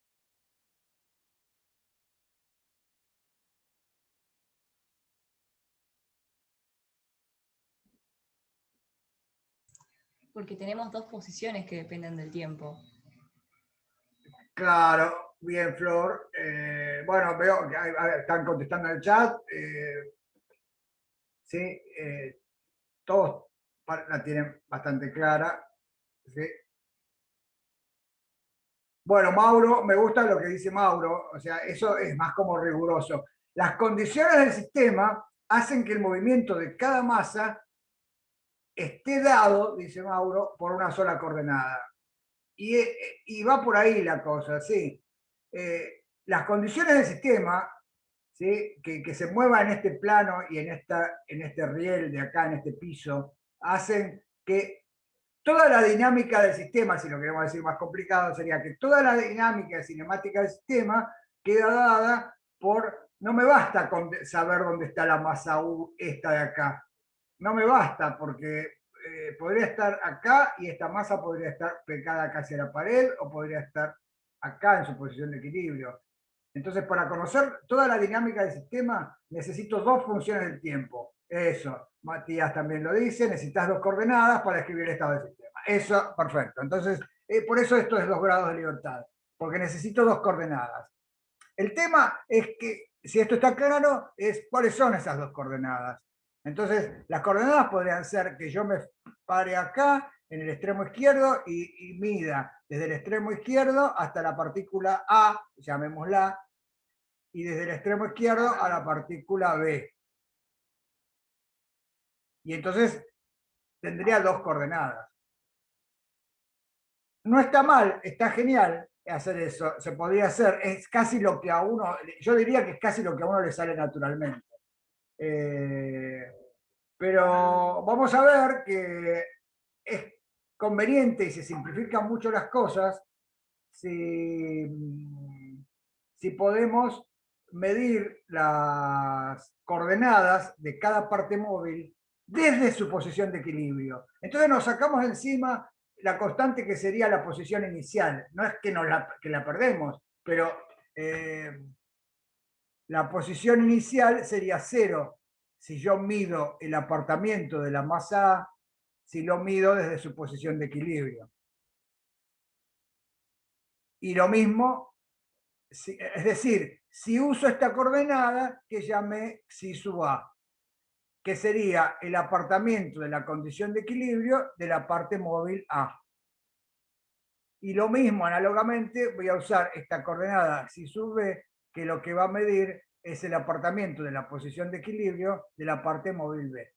Porque tenemos dos posiciones que dependen del tiempo. claro, bien, Flor. Bueno, veo que están contestando en el chat. Sí, todos la tienen bastante clara. ¿Sí? Bueno, Mauro, me gusta lo que dice Mauro, o sea, eso es más como riguroso. Las condiciones del sistema hacen que el movimiento de cada masa esté dado, dice Mauro, por una sola coordenada. Y va por ahí la cosa, sí. Las condiciones del sistema, ¿sí? Que se mueva en este plano y en este riel de acá, en este piso, hacen que toda la dinámica del sistema, si lo queremos decir más complicado, sería que toda la dinámica cinemática del sistema queda dada por, no me basta con saber dónde está la masa U esta de acá, no me basta porque podría estar acá y esta masa podría estar pegada casi a la pared o podría estar acá en su posición de equilibrio. Entonces, para conocer toda la dinámica del sistema, necesito dos funciones del tiempo. Eso, Matías también lo dice, necesitas dos coordenadas para escribir el estado del sistema. Eso, perfecto. Entonces, por eso esto es 2 grados de libertad, porque necesito dos coordenadas. El tema es que, si esto está claro, es cuáles son esas dos coordenadas. Entonces, las coordenadas podrían ser que yo me pare acá, en el extremo izquierdo, y mida desde el extremo izquierdo hasta la partícula A, llamémosla, y desde el extremo izquierdo a la partícula B. Y entonces tendría dos coordenadas. No está mal, está genial hacer eso, se podría hacer, es casi lo que a uno, yo diría que es casi lo que a uno le sale naturalmente. Pero vamos a ver que es conveniente y se simplifican mucho las cosas si, si podemos medir las coordenadas de cada parte móvil desde su posición de equilibrio. Entonces nos sacamos encima la constante que sería la posición inicial. No es que, que la perdemos, pero la posición inicial sería 0 si yo mido el apartamiento de la masa A, si lo mido desde su posición de equilibrio. Y lo mismo, es decir, si uso esta coordenada que llamé psi sub A, que sería el apartamiento de la condición de equilibrio de la parte móvil A. Y lo mismo, análogamente, voy a usar esta coordenada psi sub B, que lo que va a medir es el apartamiento de la posición de equilibrio de la parte móvil B.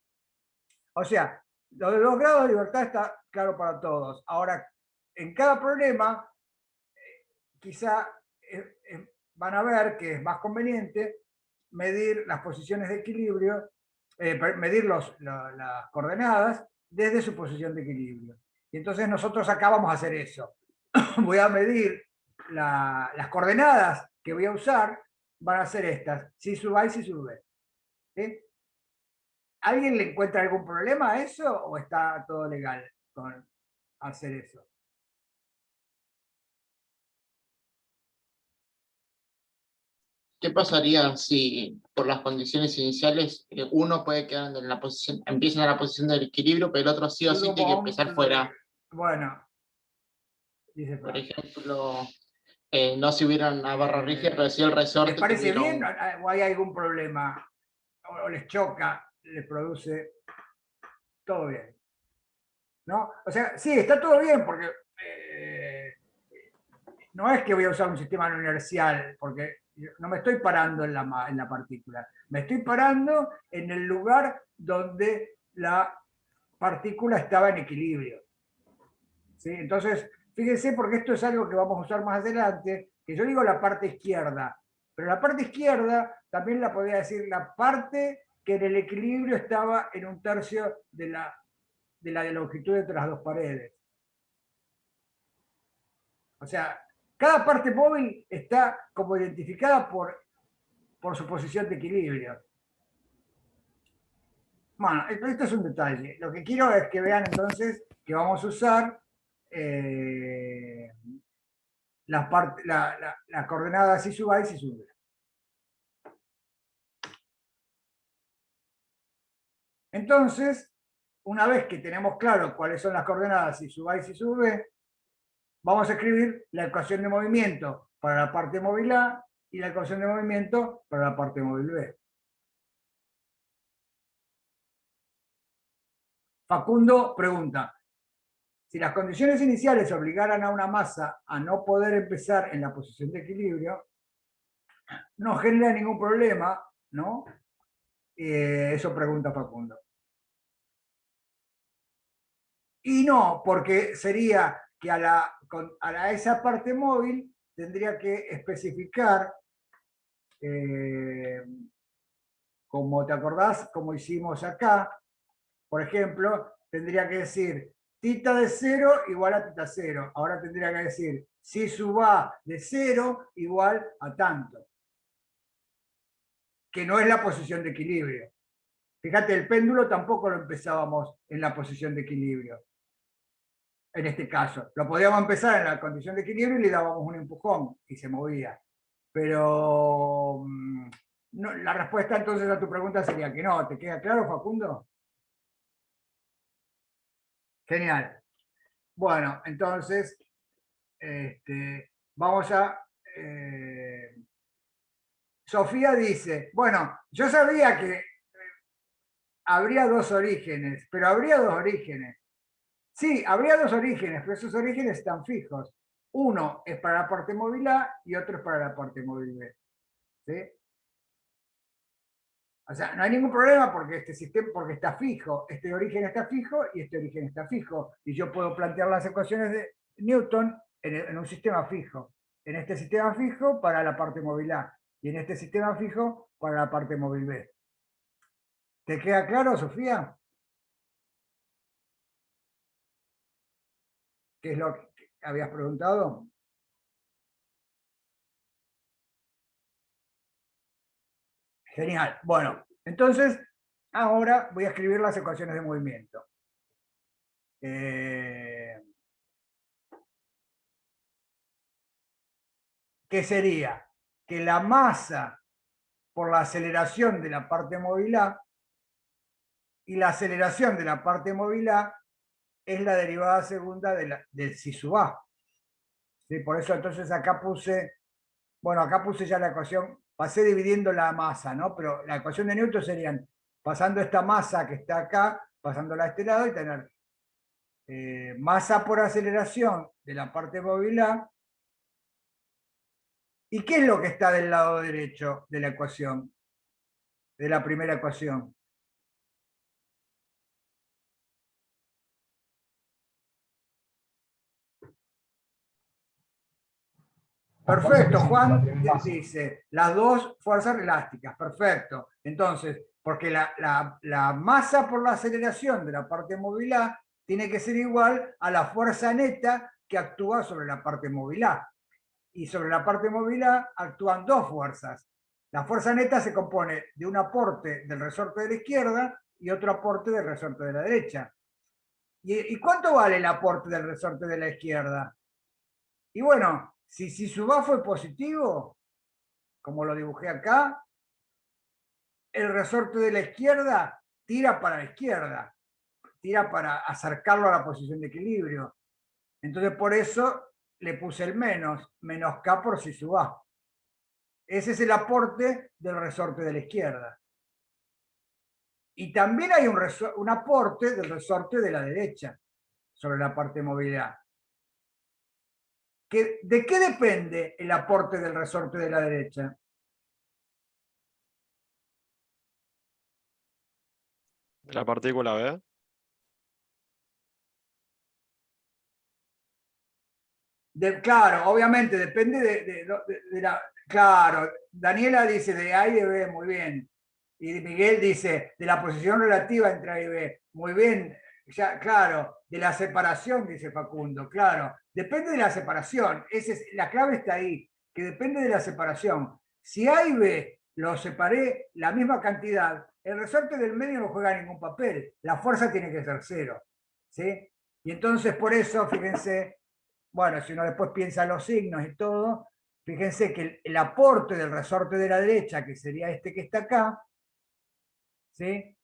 O sea, lo de 2 grados de libertad está claro para todos. Ahora, en cada problema, quizá van a ver que es más conveniente medir las posiciones de equilibrio, medir las coordenadas desde su posición de equilibrio. Y entonces nosotros acá vamos a hacer eso. Voy a medir las coordenadas que voy a usar, van a ser estas, si sub A y si sub B. ¿Sí? ¿Alguien le encuentra algún problema a eso o está todo legal con hacer eso? ¿Qué pasaría si por las condiciones iniciales uno puede quedar en la posición, empieza en la posición del equilibrio, pero el otro sí o sí tiene que empezar fuera? Bueno, dice Por Fran. ejemplo, no si hubiera una barra rígida, pero si el resorte ¿Les parece tuviera bien o hay algún problema? ¿O les choca? ¿Les produce? Todo bien. ¿No? O sea, sí, está todo bien porque no es que voy a usar un sistema no inercial, porque no me estoy parando en la partícula, me estoy parando en el lugar donde la partícula estaba en equilibrio. ¿Sí? Entonces, fíjense, porque esto es algo que vamos a usar más adelante, que yo digo la parte izquierda, Pero la parte izquierda también la podía decir la parte que en el equilibrio estaba en 1/3 de la longitud entre las dos paredes. O sea, cada parte móvil está como identificada por su posición de equilibrio. Bueno, esto es un detalle. Lo que quiero es que vean entonces que vamos a usar las coordenadas y sub A y si sub B. Entonces, una vez que tenemos claro cuáles son las coordenadas y sub A y si sub B, vamos a escribir la ecuación de movimiento para la parte móvil A y la ecuación de movimiento para la parte móvil B. Facundo pregunta, si las condiciones iniciales obligaran a una masa a no poder empezar en la posición de equilibrio, no genera ningún problema, ¿no? Eso pregunta Facundo. Y no, porque sería que a esa parte móvil tendría que especificar, como te acordás, como hicimos acá, por ejemplo, tendría que decir tita de 0 igual a tita 0. Ahora tendría que decir si sub A de 0 igual a tanto. Que no es la posición de equilibrio. Fíjate, el péndulo tampoco lo empezábamos en la posición de equilibrio. En este caso, lo podíamos empezar en la condición de equilibrio y le dábamos un empujón y se movía. Pero no, la respuesta entonces a tu pregunta sería que no. ¿Te queda claro, Facundo? Genial. Bueno, entonces vamos a... Sofía dice, bueno, yo sabía que habría dos orígenes, pero habría dos orígenes. Sí, habría dos orígenes, pero esos orígenes están fijos. Uno es para la parte móvil A y otro es para la parte móvil B. ¿Sí? O sea, no hay ningún problema porque este sistema, porque está fijo, este origen está fijo y este origen está fijo. Y yo puedo plantear las ecuaciones de Newton en un sistema fijo. En este sistema fijo para la parte móvil A y en este sistema fijo para la parte móvil B. ¿Te queda claro, Sofía? ¿Qué es lo que habías preguntado? Genial. Bueno, entonces ahora voy a escribir las ecuaciones de movimiento. ¿Qué sería? Que la masa por la aceleración de la parte móvil A y la aceleración de la parte móvil A es la derivada segunda del psi sub A. ¿Sí? Por eso entonces acá puse, bueno, acá puse ya la ecuación, pasé dividiendo la masa, ¿no? Pero la ecuación de Newton serían pasando esta masa que está acá, pasándola a este lado y tener masa por aceleración de la parte móvil A. ¿Y qué es lo que está del lado derecho de la ecuación? De la primera ecuación. Perfecto, Juan dice, las dos fuerzas elásticas, perfecto. Entonces, porque la masa por la aceleración de la parte móvil A tiene que ser igual a la fuerza neta que actúa sobre la parte móvil A. Y sobre la parte móvil A actúan dos fuerzas. La fuerza neta se compone de un aporte del resorte de la izquierda y otro aporte del resorte de la derecha. ¿Y cuánto vale el aporte del resorte de la izquierda? Y bueno, si sub A fue positivo, como lo dibujé acá, el resorte de la izquierda tira para la izquierda, tira para acercarlo a la posición de equilibrio. Entonces por eso le puse el menos K por si sub A. Ese es el aporte del resorte de la izquierda. Y también hay un aporte del resorte de la derecha sobre la parte movilidad. ¿De qué depende el aporte del resorte de la derecha? ¿De la partícula B? Claro, obviamente, depende de la... Claro, Daniela dice de A y de B, muy bien. Y Miguel dice de la posición relativa entre A y B, muy bien. Ya, claro, de la separación, dice Facundo, claro. Depende de la separación, la clave está ahí, que depende de la separación. Si A y B los separé la misma cantidad, el resorte del medio no juega ningún papel, la fuerza tiene que ser 0. ¿Sí? Y entonces por eso, fíjense, bueno, si uno después piensa en los signos y todo, fíjense que el aporte del resorte de la derecha, que sería este que está acá, ¿sí?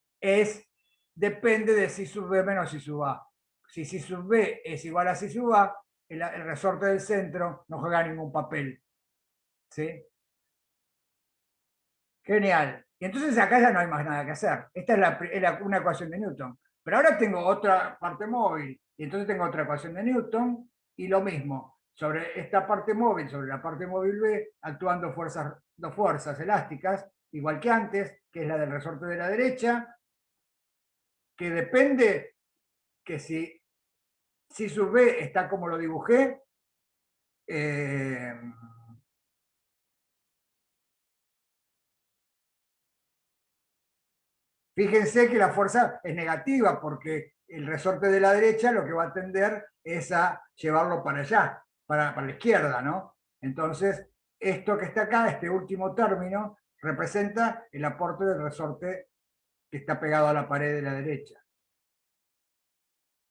Depende de si sub B menos si sub A. Si sub B es igual a si sub A, el resorte del centro no juega ningún papel. ¿Sí? Genial. Y entonces acá ya no hay más nada que hacer. Esta es una ecuación de Newton. Pero ahora tengo otra parte móvil. Y entonces tengo otra ecuación de Newton y lo mismo. Sobre esta parte móvil, sobre la parte móvil B, actúan dos fuerzas elásticas, igual que antes, que es la del resorte de la derecha, que depende que si sub B está como lo dibujé, fíjense que la fuerza es negativa porque el resorte de la derecha lo que va a tender es a llevarlo para allá, para la izquierda, ¿no? Entonces, esto que está acá, este último término, representa el aporte del resorte que está pegado a la pared de la derecha.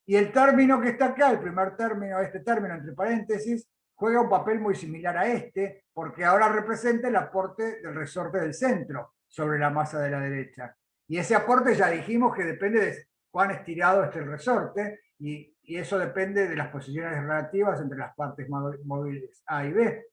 Y el término que está acá, el primer término, este término entre paréntesis, juega un papel muy similar a este, porque ahora representa el aporte del resorte del centro sobre la masa de la derecha. Y ese aporte ya dijimos que depende de cuán estirado esté el resorte, y eso depende de las posiciones relativas entre las partes móviles A y B.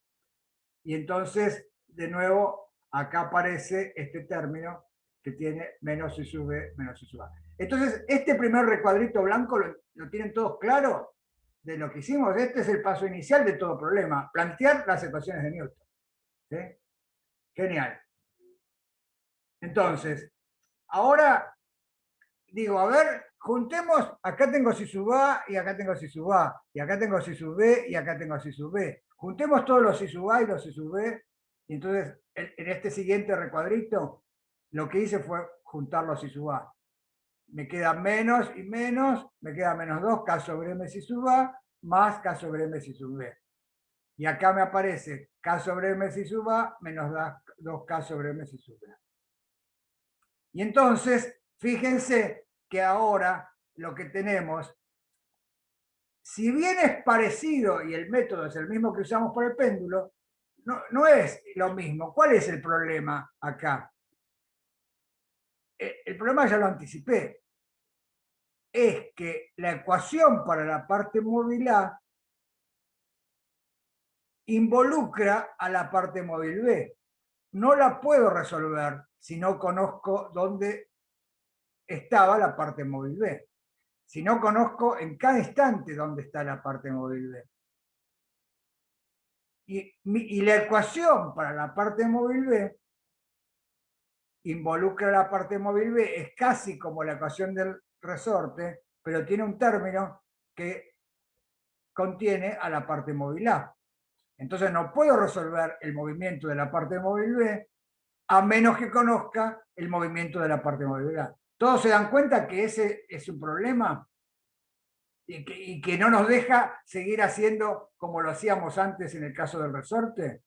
Y entonces, de nuevo, acá aparece este término que tiene menos I sub B menos I sub A. Entonces, este primer recuadrito blanco lo tienen todos claro de lo que hicimos. Este es el paso inicial de todo problema, plantear las ecuaciones de Newton. ¿Sí? Genial. Entonces, ahora digo, a ver, juntemos, acá tengo si sub A y acá tengo si sub A, y acá tengo si sub B y acá tengo si sub B. Juntemos todos los si sub A y los si sub B, y entonces en este siguiente recuadrito lo que hice fue juntar los si sub A. Me queda menos y menos, me queda menos 2 K sobre M si sub A, más K sobre M si sub B. Y acá me aparece K sobre M si sub A menos 2K sobre M si sub B. Y entonces, fíjense que ahora lo que tenemos, si bien es parecido y el método es el mismo que usamos para el péndulo, no es lo mismo. ¿Cuál es el problema acá? El problema ya lo anticipé. Es que la ecuación para la parte móvil A involucra a la parte móvil B. No la puedo resolver si no conozco dónde estaba la parte móvil B. Si no conozco en cada instante dónde está la parte móvil B. Y la ecuación para la parte móvil B involucra la parte móvil B, es casi como la ecuación del resorte, pero tiene un término que contiene a la parte móvil A. Entonces no puedo resolver el movimiento de la parte móvil B a menos que conozca el movimiento de la parte móvil A. ¿Todos se dan cuenta que ese es un problema? Y que no nos deja seguir haciendo como lo hacíamos antes en el caso del resorte.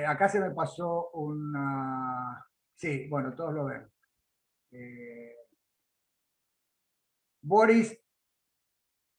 Acá se me pasó una... Sí, bueno, todos lo ven. Boris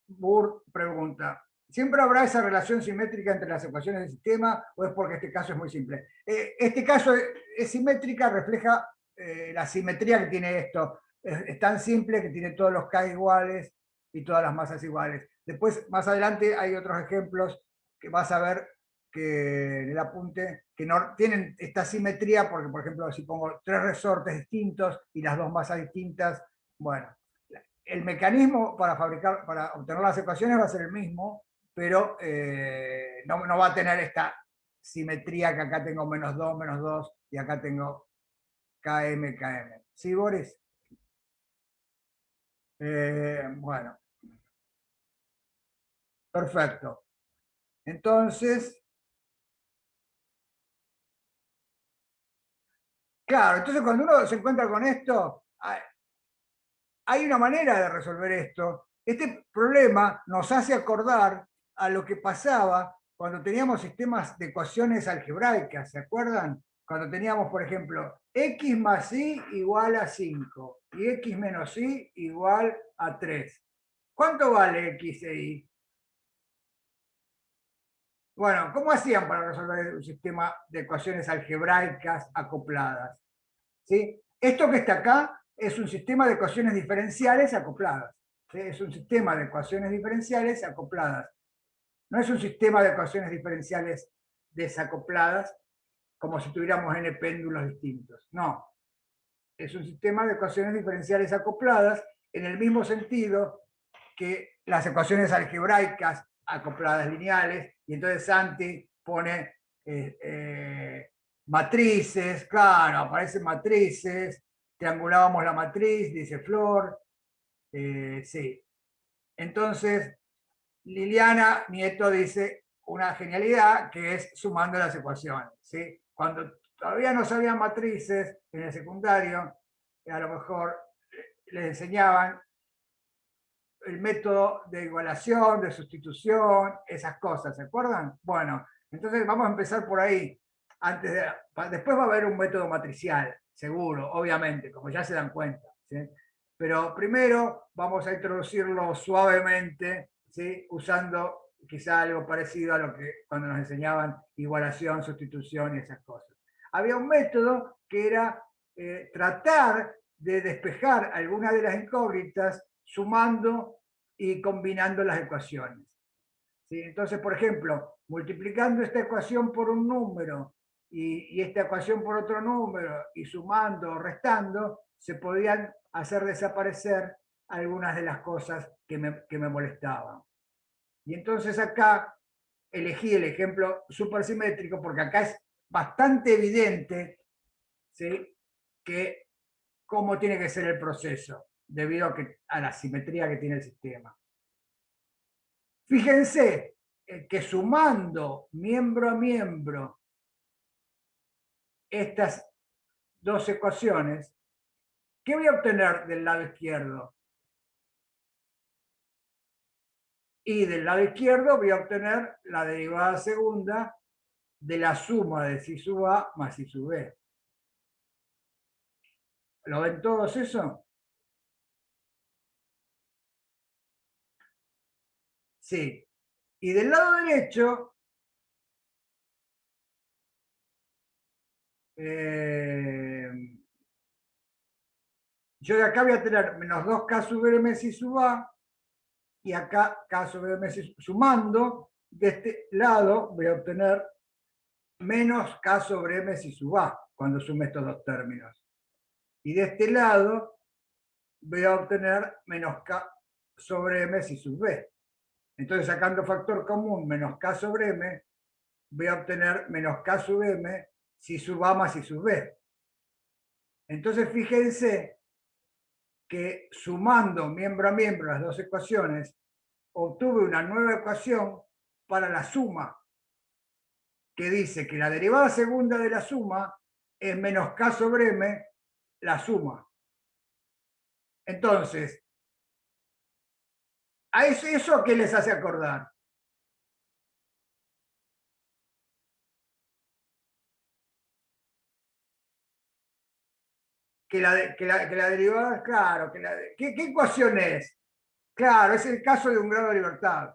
Burr pregunta, ¿siempre habrá esa relación simétrica entre las ecuaciones del sistema o es porque este caso es muy simple? Este caso es simétrica, refleja la simetría que tiene esto. Es tan simple que tiene todos los K iguales y todas las masas iguales. Después, más adelante, hay otros ejemplos que vas a ver que en el apunte que no tienen esta simetría porque, por ejemplo, si pongo 3 resortes distintos y las 2 masas distintas, bueno, el mecanismo para obtener las ecuaciones va a ser el mismo, pero no va a tener esta simetría que acá tengo menos 2 y acá tengo KM. ¿Sí, Boris? Bueno. Perfecto. Entonces, claro, entonces cuando uno se encuentra con esto, hay una manera de resolver esto. Este problema nos hace acordar a lo que pasaba cuando teníamos sistemas de ecuaciones algebraicas, ¿se acuerdan? Cuando teníamos, por ejemplo, x más y igual a 5 y x menos y igual a 3. ¿Cuánto vale x e y? Bueno, ¿cómo hacían para resolver un sistema de ecuaciones algebraicas acopladas? ¿Sí? Esto que está acá es un sistema de ecuaciones diferenciales acopladas. ¿Sí? Es un sistema de ecuaciones diferenciales acopladas. No es un sistema de ecuaciones diferenciales desacopladas, como si tuviéramos n péndulos distintos. No. Es un sistema de ecuaciones diferenciales acopladas en el mismo sentido que las ecuaciones algebraicas acopladas lineales, y entonces Santi pone matrices, claro, aparecen matrices, triangulábamos la matriz, dice Flor, sí. Entonces, Liliana Nieto dice una genialidad que es sumando las ecuaciones, ¿sí? Cuando todavía no sabían matrices en el secundario, a lo mejor les enseñaban el método de igualación, de sustitución, esas cosas, ¿se acuerdan? Bueno, entonces vamos a empezar por ahí. Después va a haber un método matricial, seguro, obviamente, como ya se dan cuenta. ¿Sí? Pero primero vamos a introducirlo suavemente, ¿sí? Usando quizá algo parecido a lo que cuando nos enseñaban igualación, sustitución y esas cosas. Había un método que era tratar de despejar algunas de las incógnitas sumando y combinando las ecuaciones. ¿Sí? Entonces, por ejemplo, multiplicando esta ecuación por un número y esta ecuación por otro número y sumando o restando, se podían hacer desaparecer algunas de las cosas que me molestaban. Y entonces acá elegí el ejemplo supersimétrico porque acá es bastante evidente, ¿sí?, que cómo tiene que ser el proceso, debido a la simetría que tiene el sistema. Fíjense que sumando miembro a miembro estas dos ecuaciones, ¿qué voy a obtener del lado izquierdo? Y del lado izquierdo voy a obtener la derivada segunda de la suma de si sub a más si sub b. ¿Lo ven todos eso? Sí. Y del lado derecho, yo de acá voy a tener menos 2k sub m si sub a, y acá k sub m sumando, de este lado voy a obtener menos k sobre m si sub a, cuando sume estos dos términos. Y de este lado voy a obtener menos k sobre m si sub b. Entonces, sacando factor común menos k sobre m, voy a obtener menos k sub m si sub a más si sub b. Entonces, fíjense que sumando miembro a miembro las dos ecuaciones, obtuve una nueva ecuación para la suma, que dice que la derivada segunda de la suma es menos k sobre m la suma. Entonces, ¿a eso qué les hace acordar? Que la derivada, claro, ¿qué ecuación es? Claro, es el caso de un grado de libertad.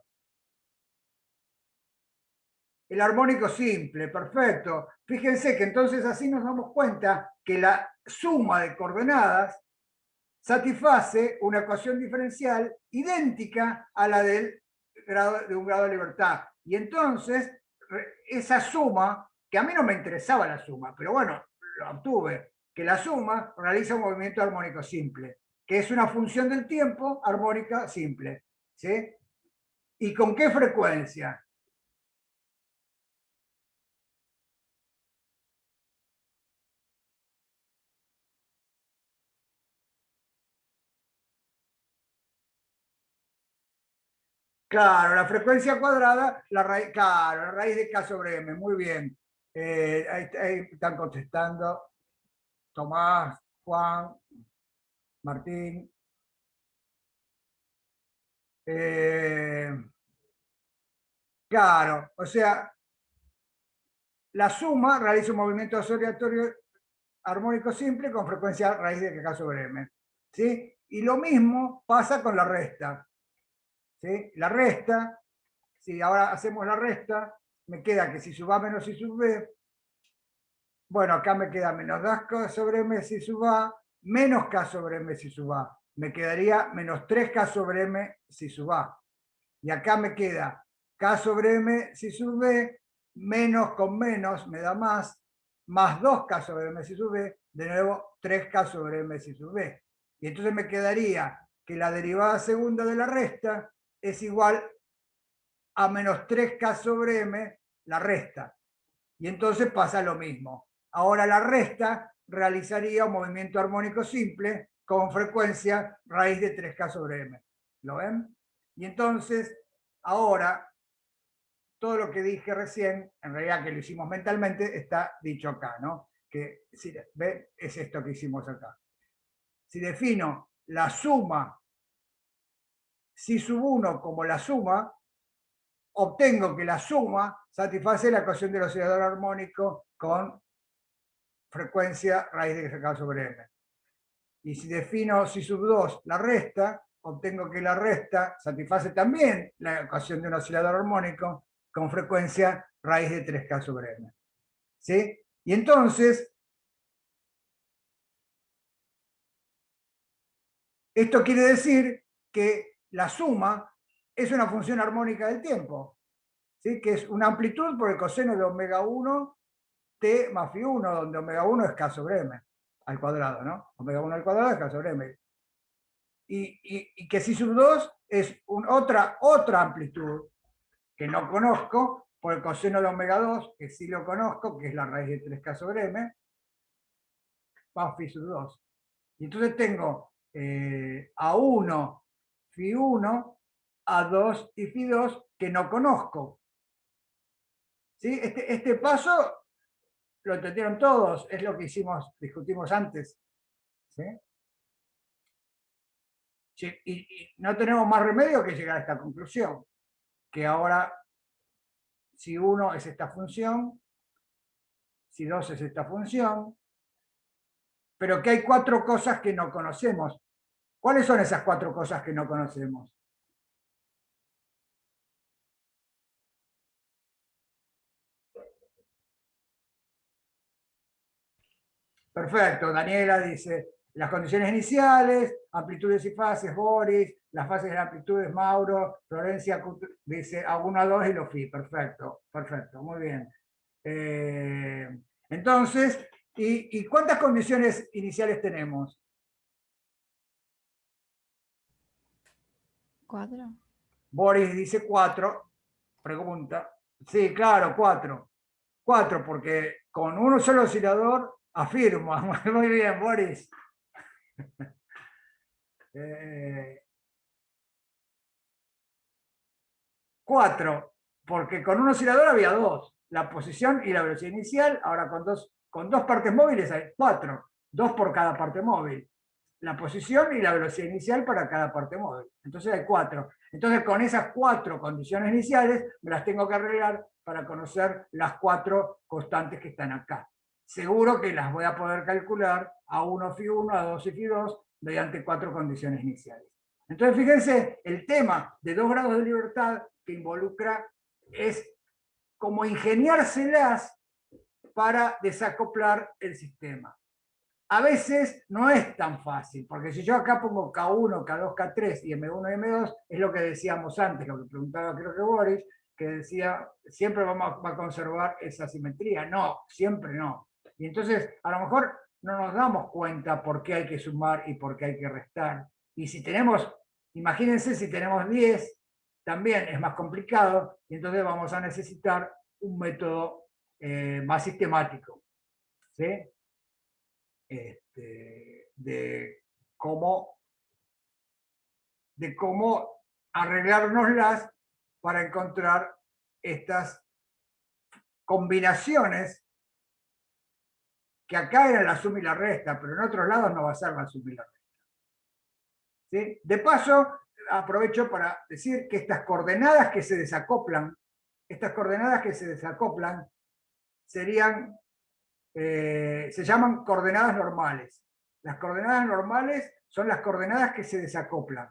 El armónico simple, perfecto. Fíjense que entonces así nos damos cuenta que la suma de coordenadas satisface una ecuación diferencial idéntica a la de un grado de libertad. Y entonces, esa suma, que a mí no me interesaba la suma, pero bueno, lo obtuve, que la suma realiza un movimiento armónico simple, que es una función del tiempo armónica simple. ¿Sí? ¿Y con qué frecuencia? Claro, la frecuencia cuadrada, la raíz, claro, la raíz de K sobre M, muy bien. Ahí están contestando Tomás, Juan, Martín. Claro, o sea, la suma realiza un movimiento oscilatorio armónico simple con frecuencia raíz de K sobre M. ¿Sí? Y lo mismo pasa con la resta. ¿Sí? La resta, si ahora hacemos la resta, me queda que si sub A menos si sub B, bueno, acá me queda menos 2K sobre M si sub A, menos K sobre M si sub A. Me quedaría menos 3K sobre M si sub A. Y acá me queda K sobre M si sub B, menos con menos me da más 2K sobre M si sub B, de nuevo 3K sobre M si sub B. Y entonces me quedaría que la derivada segunda de la resta es igual a menos 3K sobre M, la resta. Y entonces pasa lo mismo. Ahora la resta realizaría un movimiento armónico simple con frecuencia raíz de 3K sobre M. ¿Lo ven? Y entonces, ahora, todo lo que dije recién, en realidad que lo hicimos mentalmente, está dicho acá, ¿no? Que, si ven, es esto que hicimos acá. Si defino la suma si sub 1 como la suma, obtengo que la suma satisface la ecuación del oscilador armónico con frecuencia raíz de K sobre M. Y si defino si sub 2 la resta, obtengo que la resta satisface también la ecuación de un oscilador armónico con frecuencia raíz de 3K sobre M. ¿Sí? Y entonces, esto quiere decir que la suma es una función armónica del tiempo, ¿sí? Que es una amplitud por el coseno de omega 1 t más phi 1, donde omega 1 es K sobre M al cuadrado, ¿no? Omega 1 al cuadrado es K sobre M. Y que si sub 2 es otra amplitud que no conozco por el coseno de omega 2, que sí lo conozco, que es la raíz de 3K sobre M, más phi sub 2. Y entonces tengo A1, phi 1, A2 y phi 2 que no conozco. ¿Sí? Este paso lo entendieron todos, es lo que discutimos antes. ¿Sí? Y no tenemos más remedio que llegar a esta conclusión, que ahora si 1 es esta función, si 2 es esta función, pero que hay 4 cosas que no conocemos. ¿Cuáles son esas 4 cosas que no conocemos? Perfecto, Daniela dice, las condiciones iniciales, amplitudes y fases, Boris, las fases de amplitudes, Mauro, Florencia dice A1, A2 y los phi. Perfecto, perfecto, muy bien. Entonces, ¿y cuántas condiciones iniciales tenemos? 4. Boris dice 4, pregunta. Sí, claro, 4. 4, porque con uno solo oscilador afirma. Muy bien, Boris. 4, porque con un oscilador había 2. La posición y la velocidad inicial, ahora con dos partes móviles hay 4. 2 por cada parte móvil. La posición y la velocidad inicial para cada parte móvil. Entonces hay 4. Entonces con esas 4 condiciones iniciales me las tengo que arreglar para conocer las 4 constantes que están acá. Seguro que las voy a poder calcular a 1 phi 1, a 2 phi 2 mediante 4 condiciones iniciales. Entonces fíjense, el tema de 2 grados de libertad que involucra es como ingeniárselas para desacoplar el sistema. A veces no es tan fácil, porque si yo acá pongo K1, K2, K3 y M1 y M2, es lo que decíamos antes, lo que preguntaba creo que Boris, que decía, siempre va a conservar esa simetría. No, siempre no. Y entonces, a lo mejor no nos damos cuenta por qué hay que sumar y por qué hay que restar. Y si tenemos, imagínense si tenemos 10, también es más complicado, y entonces vamos a necesitar un método más sistemático. ¿Sí? De cómo arreglárnoslas para encontrar estas combinaciones que acá eran la suma y la resta, pero en otros lados no va a ser la suma y la resta. ¿Sí? De paso, aprovecho para decir que estas coordenadas que se desacoplan serían, se llaman coordenadas normales. Las coordenadas normales son las coordenadas que se desacoplan.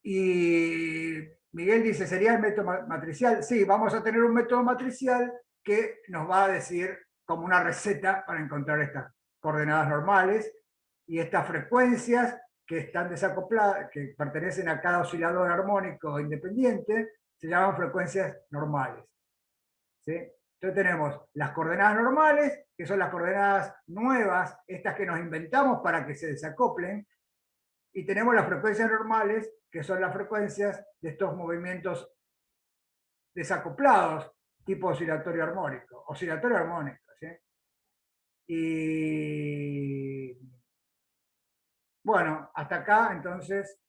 Y Miguel dice, ¿sería el método matricial? Sí, vamos a tener un método matricial que nos va a decir como una receta para encontrar estas coordenadas normales y estas frecuencias que están desacopladas, que pertenecen a cada oscilador armónico independiente, se llaman frecuencias normales. ¿Sí? Entonces tenemos las coordenadas normales, que son las coordenadas nuevas, estas que nos inventamos para que se desacoplen, y tenemos las frecuencias normales, que son las frecuencias de estos movimientos desacoplados, tipo oscilatorio armónico. ¿Sí? Y bueno, hasta acá entonces.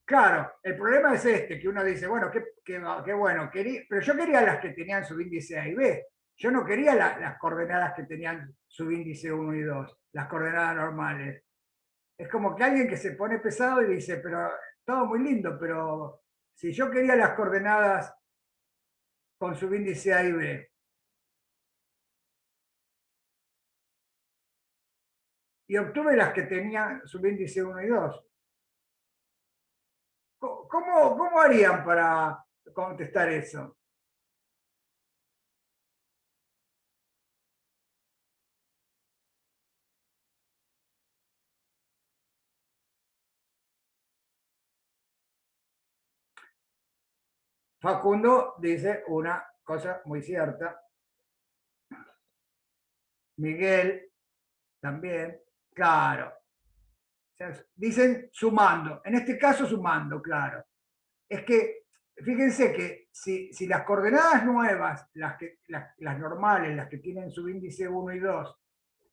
Claro, el problema es este, que uno dice, bueno, qué bueno, pero yo quería las que tenían subíndice A y B. Yo no quería las coordenadas que tenían subíndice 1 y 2, las coordenadas normales. Es como que alguien que se pone pesado y dice, pero todo muy lindo, pero si yo quería las coordenadas con subíndice A y B, y obtuve las que tenían subíndice 1 y 2, ¿cómo harían para contestar eso? Facundo dice una cosa muy cierta. Miguel también, claro. O sea, dicen sumando, en este caso sumando, claro. Es que, fíjense que si las coordenadas nuevas, las normales, las que tienen subíndice 1 y 2,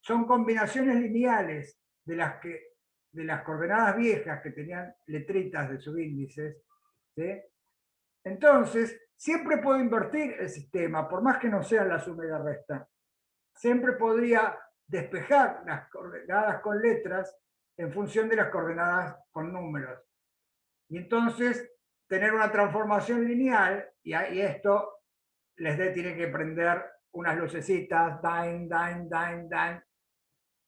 son combinaciones lineales de las coordenadas viejas que tenían letritas de subíndices, ¿sí? Entonces, siempre puedo invertir el sistema, por más que no sean la suma y la resta. Siempre podría despejar las coordenadas con letras en función de las coordenadas con números. Y entonces tener una transformación lineal, y esto tiene que prender unas lucecitas,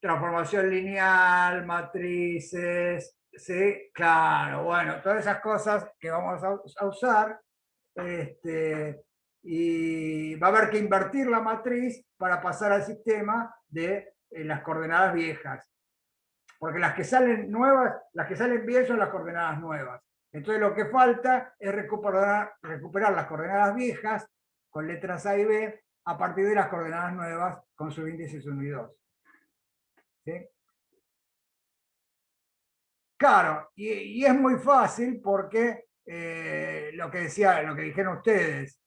transformación lineal, matrices, ¿sí? Claro, bueno, todas esas cosas que vamos a usar, y va a haber que invertir la matriz para pasar al sistema de las coordenadas viejas. Porque las que salen nuevas, las que salen bien son las coordenadas nuevas. Entonces lo que falta es recuperar las coordenadas viejas con letras A y B a partir de las coordenadas nuevas con subíndices 1 y 2. ¿Sí? Claro, y es muy fácil porque lo que dijeron ustedes,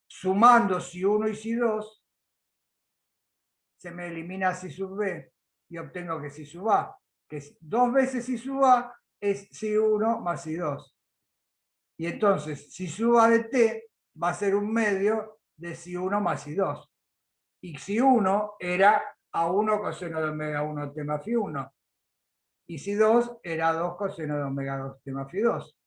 sumando si 1 y si 2, se me elimina si sub b y obtengo que si sub a, que es 2 veces si sub a es si 1 más si 2. Y entonces si sub a de t va a ser un medio de si 1 más si 2. Y si 1 era a1 coseno de omega 1 t más phi 1. Y si 2 era 2 coseno de omega 2 t más phi 2.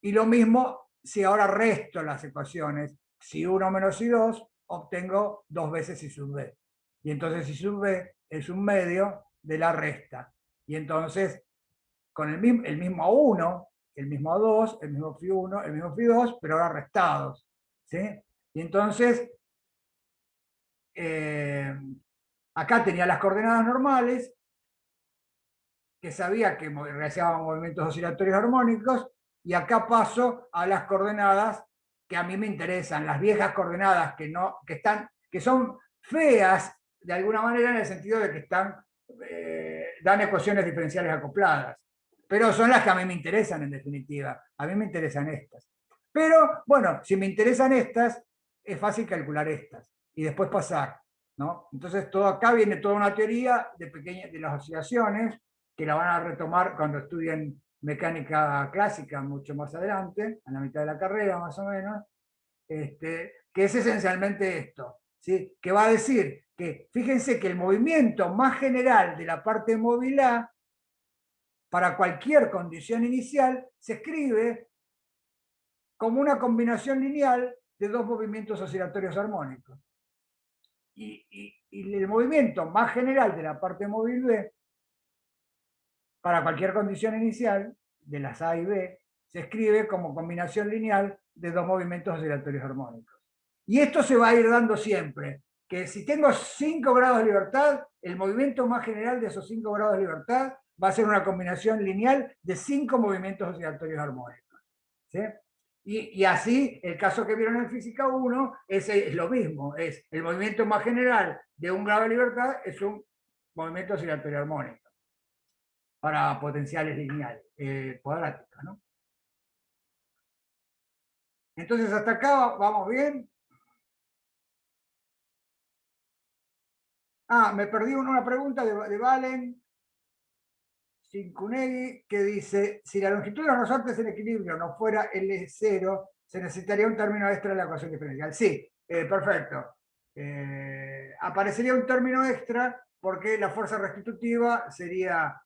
Y lo mismo si ahora resto las ecuaciones, si 1 menos si 2, obtengo 2 veces si sub b. Y entonces si sub b es un medio de la resta. Y entonces, con el mismo A1, el mismo A2, el mismo phi 1, el mismo phi 2, pero ahora restados. ¿Sí? Y entonces, acá tenía las coordenadas normales, que sabía que realizaban movimientos oscilatorios armónicos, y acá paso a las coordenadas que a mí me interesan, las viejas coordenadas que son feas de alguna manera en el sentido de que dan ecuaciones diferenciales acopladas, pero son las que a mí me interesan en definitiva. A mí me interesan estas. Pero bueno, si me interesan estas, es fácil calcular estas. y después pasar, ¿no? Entonces, todo acá viene toda una teoría de las oscilaciones, que la van a retomar cuando estudien mecánica clásica mucho más adelante, a la mitad de la carrera más o menos, que es esencialmente esto, ¿sí? Que va a decir que, fíjense que el movimiento más general de la parte móvil A, para cualquier condición inicial, se escribe como una combinación lineal de dos movimientos oscilatorios armónicos. Y el movimiento más general de la parte móvil B, para cualquier condición inicial, de las A y B, se escribe como combinación lineal de dos movimientos oscilatorios armónicos. Y esto se va a ir dando siempre, que si tengo 5 grados de libertad, el movimiento más general de esos 5 grados de libertad va a ser una combinación lineal de 5 movimientos oscilatorios armónicos. ¿Sí? Y así, el caso que vieron en Física 1 es lo mismo, es el movimiento más general de 1 grado de libertad es un movimiento oscilatorio armónico para potenciales lineales, cuadráticos, ¿no? Entonces, hasta acá vamos bien. Me perdí una pregunta de Valen Cincunegui, que dice, si la longitud de los resortes en equilibrio no fuera L0, se necesitaría un término extra de la ecuación diferencial. Sí, perfecto. Aparecería un término extra porque la fuerza restitutiva sería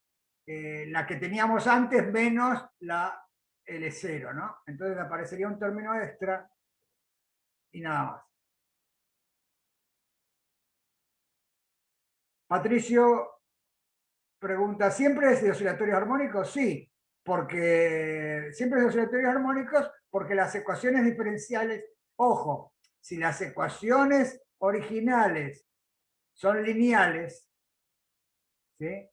la que teníamos antes menos la L0, ¿no? Entonces aparecería un término extra y nada más. Patricio pregunta, ¿siempre es de oscilatorios armónicos? Sí, porque siempre es de oscilatorios armónicos porque las ecuaciones diferenciales, ojo, si las ecuaciones originales son lineales, ¿sí?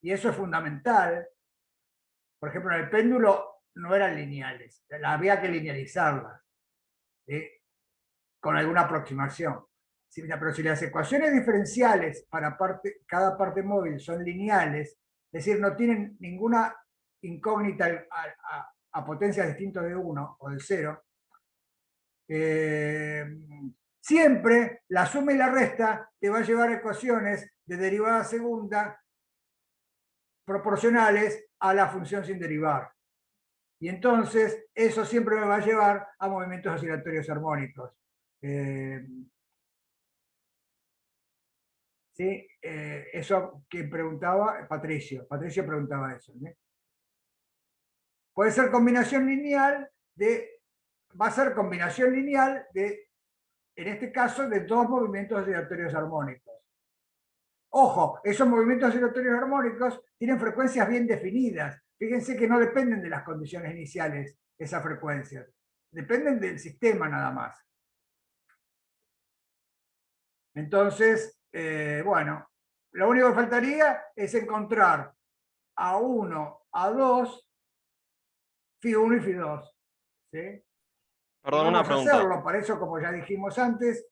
Y eso es fundamental. Por ejemplo, en el péndulo no eran lineales, había que linealizarlas, ¿sí? Con alguna aproximación. Pero si las ecuaciones diferenciales para cada parte móvil son lineales, es decir, no tienen ninguna incógnita a potencias distintas de 1 o del 0, siempre la suma y la resta te va a llevar a ecuaciones de derivada segunda proporcionales a la función sin derivar. Y entonces eso siempre me va a llevar a movimientos oscilatorios armónicos. ¿Sí? Eso que preguntaba Patricio. Patricio preguntaba eso. ¿Sí? Puede ser combinación lineal va a ser combinación lineal en este caso, de dos movimientos oscilatorios armónicos. Ojo, esos movimientos oscilatorios armónicos tienen frecuencias bien definidas. Fíjense que no dependen de las condiciones iniciales esas frecuencias. Dependen del sistema nada más. Entonces, bueno, lo único que faltaría es encontrar A1, A2, Φ1 y Φ2. ¿Sí? Perdón, una pregunta. Hacerlo. Para eso, como ya dijimos antes,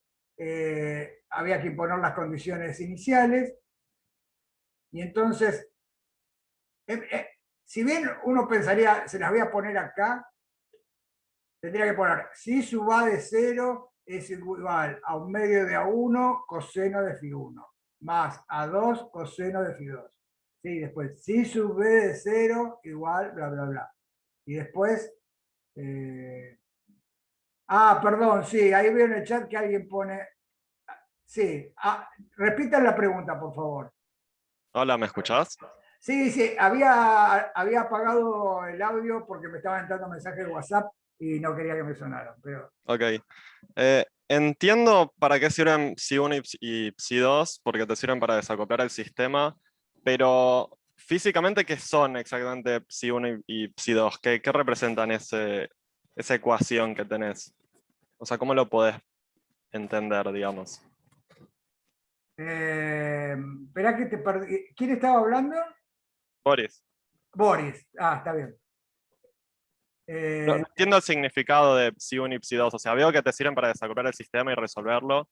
había que imponer las condiciones iniciales. Y entonces, si bien uno pensaría, se las voy a poner acá, tendría que poner, si sub A de 0 es igual a 1/2 de A1 coseno de Φ1, más A2 coseno de Φ2. ¿Sí? Después, si sub B de 0 igual, bla, bla, bla. Y después, perdón, sí, ahí veo en el chat que alguien pone, sí, repitan la pregunta, por favor. Hola, ¿me escuchás? Sí, sí, había apagado el audio porque me estaban entrando mensajes de WhatsApp y no quería que me sonaran. Pero... Ok. Entiendo para qué sirven Psi1 y Psi2, porque te sirven para desacoplar el sistema, pero físicamente, ¿qué son exactamente Psi1 y Psi2? ¿Qué representan esa ecuación que tenés? O sea, ¿cómo lo podés entender, digamos? Esperá que te perdí. ¿Quién estaba hablando? Boris. Boris. Está bien. No entiendo el significado de Psi1 y Psi2. O sea, veo que te sirven para desacoplar el sistema y resolverlo,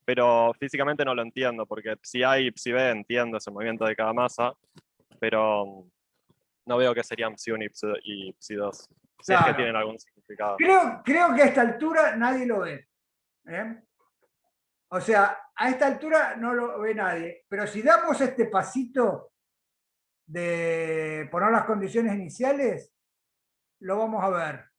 pero físicamente no lo entiendo, porque Psi-A y Psi-B entiendo ese movimiento de cada masa, pero no veo que serían Psi1 y Psi2. Si es que tienen algún significado. Creo que a esta altura nadie lo ve. O sea, a esta altura no lo ve nadie, pero si damos este pasito de poner las condiciones iniciales, lo vamos a ver.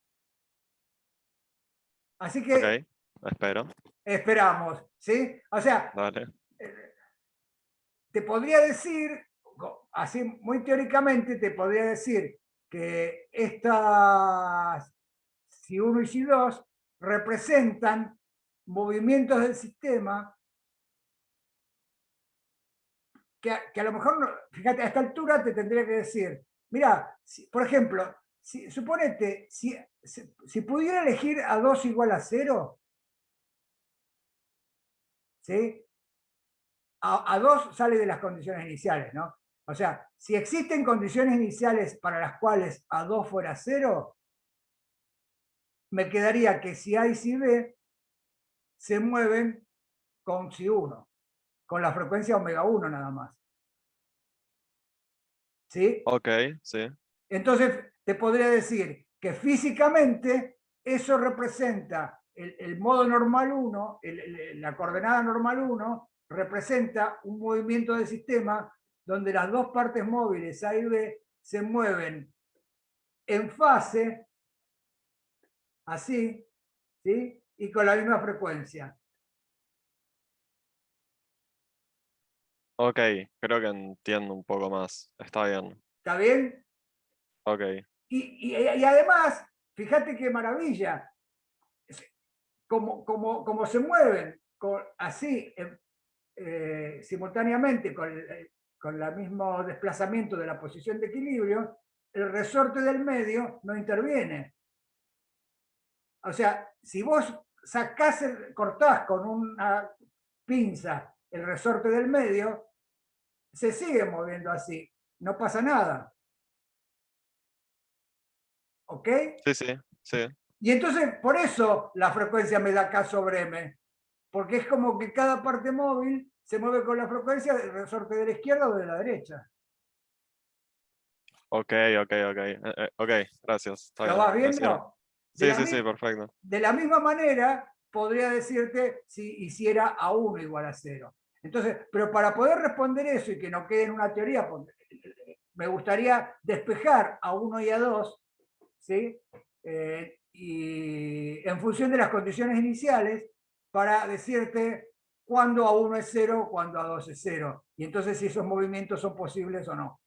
Así que Ok, espero. esperamos, ¿sí? O sea, Dale. te podría decir, así muy teóricamente, te podría decir que estas Si1 y Si2 representan movimientos del sistema que a lo mejor, fíjate, a esta altura te tendría que decir, mira, por ejemplo, suponete, si pudiera elegir a 2 igual a 0, ¿sí? A 2 sale de las condiciones iniciales, ¿no? O sea, si existen condiciones iniciales para las cuales A2 fuera 0, me quedaría que si A y si B se mueven con Si1, con la frecuencia omega 1 nada más. ¿Sí? Ok, sí. Entonces, te podría decir que físicamente eso representa el modo normal 1, la coordenada normal 1, representa un movimiento del sistema donde las dos partes móviles A y B se mueven en fase, así, ¿sí? Y con la misma frecuencia. Ok, creo que entiendo un poco más. Está bien. ¿Está bien? Ok. Y además, fíjate qué maravilla, como se mueven así simultáneamente con el mismo desplazamiento de la posición de equilibrio, el resorte del medio no interviene. O sea, si vos sacás, cortás con una pinza el resorte del medio, se sigue moviendo así, no pasa nada. ¿Ok? Sí, sí, sí. Y entonces, por eso la frecuencia me da K sobre M, porque es como que cada parte móvil se mueve con la frecuencia del resorte de la izquierda o de la derecha. Ok, ok, ok. Ok, gracias. Está ¿Lo bien, vas me sirve. viendo? De Sí, la, sí, sí, perfecto. de la misma manera, podría decirte si hiciera A1 igual a 0. Entonces, pero para poder responder eso y que no quede en una teoría, me gustaría despejar A1 y A2, ¿sí? Y en función de las condiciones iniciales, para decirte cuándo A1 es 0, cuándo A2 es 0. Y entonces si esos movimientos son posibles o no.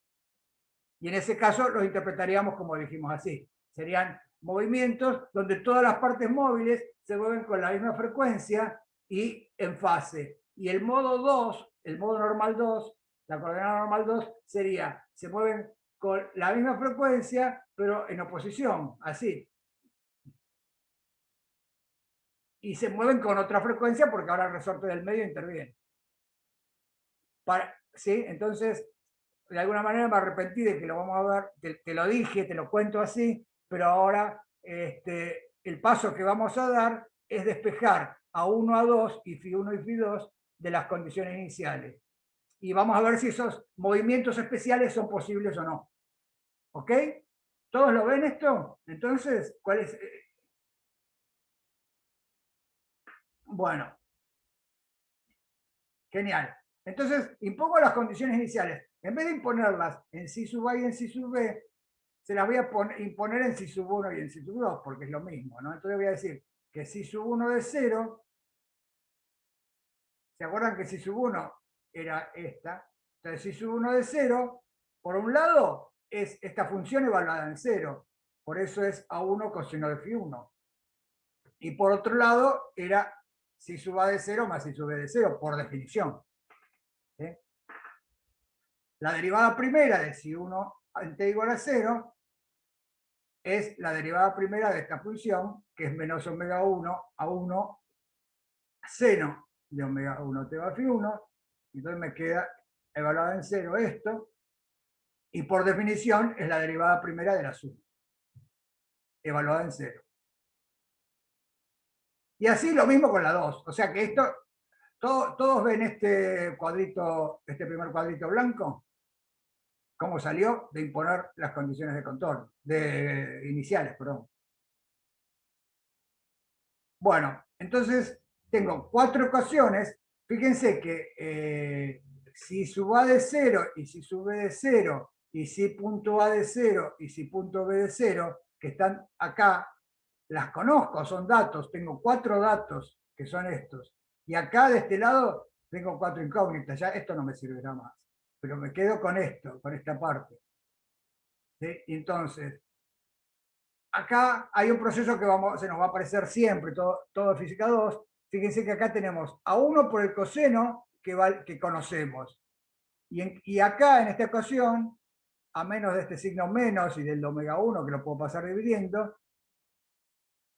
Y en ese caso los interpretaríamos como dijimos así. Serían movimientos donde todas las partes móviles se mueven con la misma frecuencia y en fase. Y el modo 2, el modo normal 2, la coordenada normal 2 sería, se mueven con la misma frecuencia, pero en oposición, así. Y se mueven con otra frecuencia porque ahora el resorte del medio interviene. ¿Sí? Entonces, de alguna manera me arrepentí de que lo vamos a ver, te lo dije, te lo cuento así, pero ahora el paso que vamos a dar es despejar A1, A2 y Φ1 y Φ2 de las condiciones iniciales. Y vamos a ver si esos movimientos especiales son posibles o no. ¿Ok? ¿Todos lo ven esto? Entonces, ¿cuál es? Bueno, genial. Entonces, impongo las condiciones iniciales. En vez de imponerlas en Si sub A y en Si sub B, se las voy a imponer en Si sub 1 y en Si sub 2, porque es lo mismo, ¿no? Entonces voy a decir que Si sub 1 de 0, ¿se acuerdan que Si sub 1 era esta? Entonces Si sub 1 de 0, por un lado, es esta función evaluada en 0, por eso es A1 coseno de Φ1. Y por otro lado, era Si sub A de 0 más Si sub B de 0, por definición. ¿Sí? La derivada primera de si 1 en t igual a 0 es la derivada primera de esta función, que es menos omega 1 a 1 seno de omega 1 t va a φ1. Entonces me queda evaluada en 0 esto, y por definición es la derivada primera de la suma, evaluada en 0. Y así lo mismo con la 2. O sea que esto, todos ven este cuadrito, este primer cuadrito blanco, cómo salió de imponer las condiciones de contorno, de iniciales, perdón. Bueno, entonces tengo 4 ecuaciones. Fíjense que si sub A de 0 y si sub B de 0 y si punto A de 0 y si punto B de 0, que están acá, las conozco, son datos, tengo 4 datos que son estos. Y acá de este lado tengo 4 incógnitas, ya esto no me servirá más. Pero me quedo con esto, con esta parte. ¿Sí? Y entonces, acá hay un proceso que se nos va a aparecer siempre, todo en física 2. Fíjense que acá tenemos a 1 por el coseno que conocemos. Y acá, en esta ecuación, a menos de este signo menos y del omega 1, que lo puedo pasar dividiendo,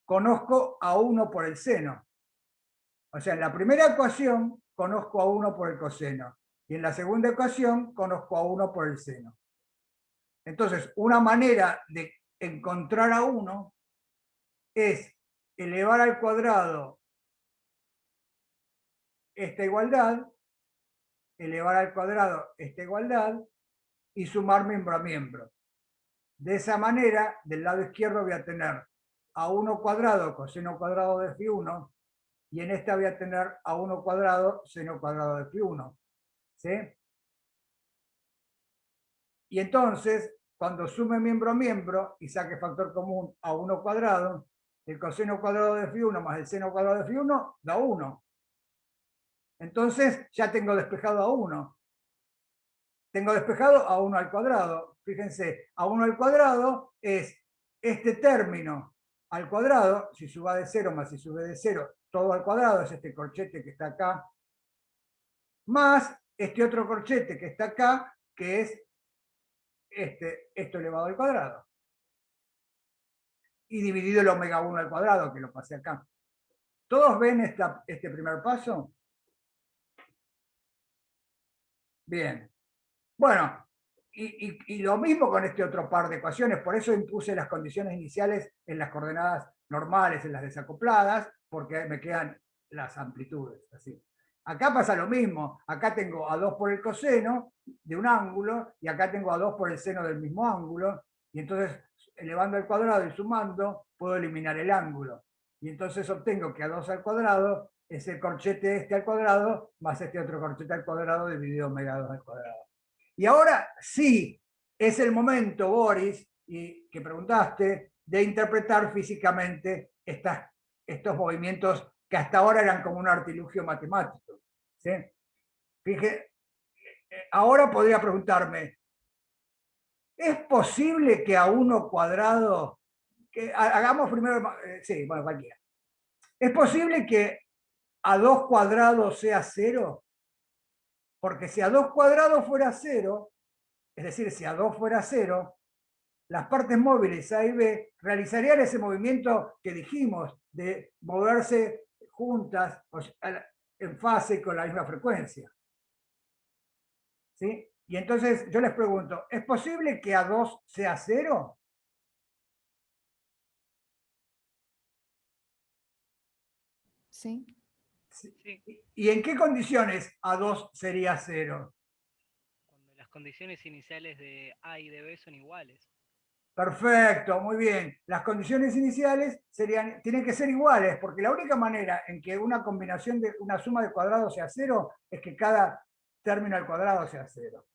conozco a 1 por el seno. O sea, en la primera ecuación conozco a 1 por el coseno. Y en la segunda ecuación conozco a 1 por el seno. Entonces, una manera de encontrar a 1 es elevar al cuadrado esta igualdad, elevar al cuadrado esta igualdad y sumar miembro a miembro. De esa manera, del lado izquierdo voy a tener a 1 cuadrado coseno cuadrado de φ1 y en esta voy a tener a 1 cuadrado seno cuadrado de φ1. ¿Sí? Y entonces, cuando sume miembro a miembro y saque factor común a 1 cuadrado, el coseno cuadrado de φ1 más el seno cuadrado de φ1 da 1. Entonces ya tengo despejado a 1. Tengo despejado a 1 al cuadrado. Fíjense, a 1 al cuadrado es este término al cuadrado, si sub A de 0 más si sub B de 0, todo al cuadrado, es este corchete que está acá, más este otro corchete que está acá, que es esto elevado al cuadrado. Y dividido el omega 1 al cuadrado, que lo pasé acá. ¿Todos ven este primer paso? Bien. Bueno, y lo mismo con este otro par de ecuaciones, por eso impuse las condiciones iniciales en las coordenadas normales, en las desacopladas, porque me quedan las amplitudes. Así. Acá pasa lo mismo, acá tengo a 2 por el coseno de un ángulo, y acá tengo a 2 por el seno del mismo ángulo, y entonces elevando al cuadrado y sumando, puedo eliminar el ángulo. Y entonces obtengo que a 2 al cuadrado es el corchete este al cuadrado, más este otro corchete al cuadrado dividido omega 2 al cuadrado. Y ahora sí, es el momento, Boris, y que preguntaste, de interpretar físicamente estos movimientos que hasta ahora eran como un artilugio matemático. ¿Sí? Fíjate, ahora podría preguntarme, ¿es posible que a 1 cuadrado, hagamos primero, sí, bueno, cualquiera, ¿es posible que a 2 cuadrados sea 0? Porque si a 2 cuadrados fuera 0, es decir, si a 2 fuera 0, las partes móviles A y B realizarían ese movimiento que dijimos de moverse juntas en fase con la misma frecuencia. ¿Sí? Y entonces yo les pregunto, ¿es posible que A2 sea 0? Sí. Sí. ¿Y en qué condiciones A2 sería 0? Cuando las condiciones iniciales de A y de B son iguales. Perfecto, muy bien. Las condiciones iniciales tienen que ser iguales, porque la única manera en que una combinación de una suma de cuadrados sea 0 es que cada término al cuadrado sea 0.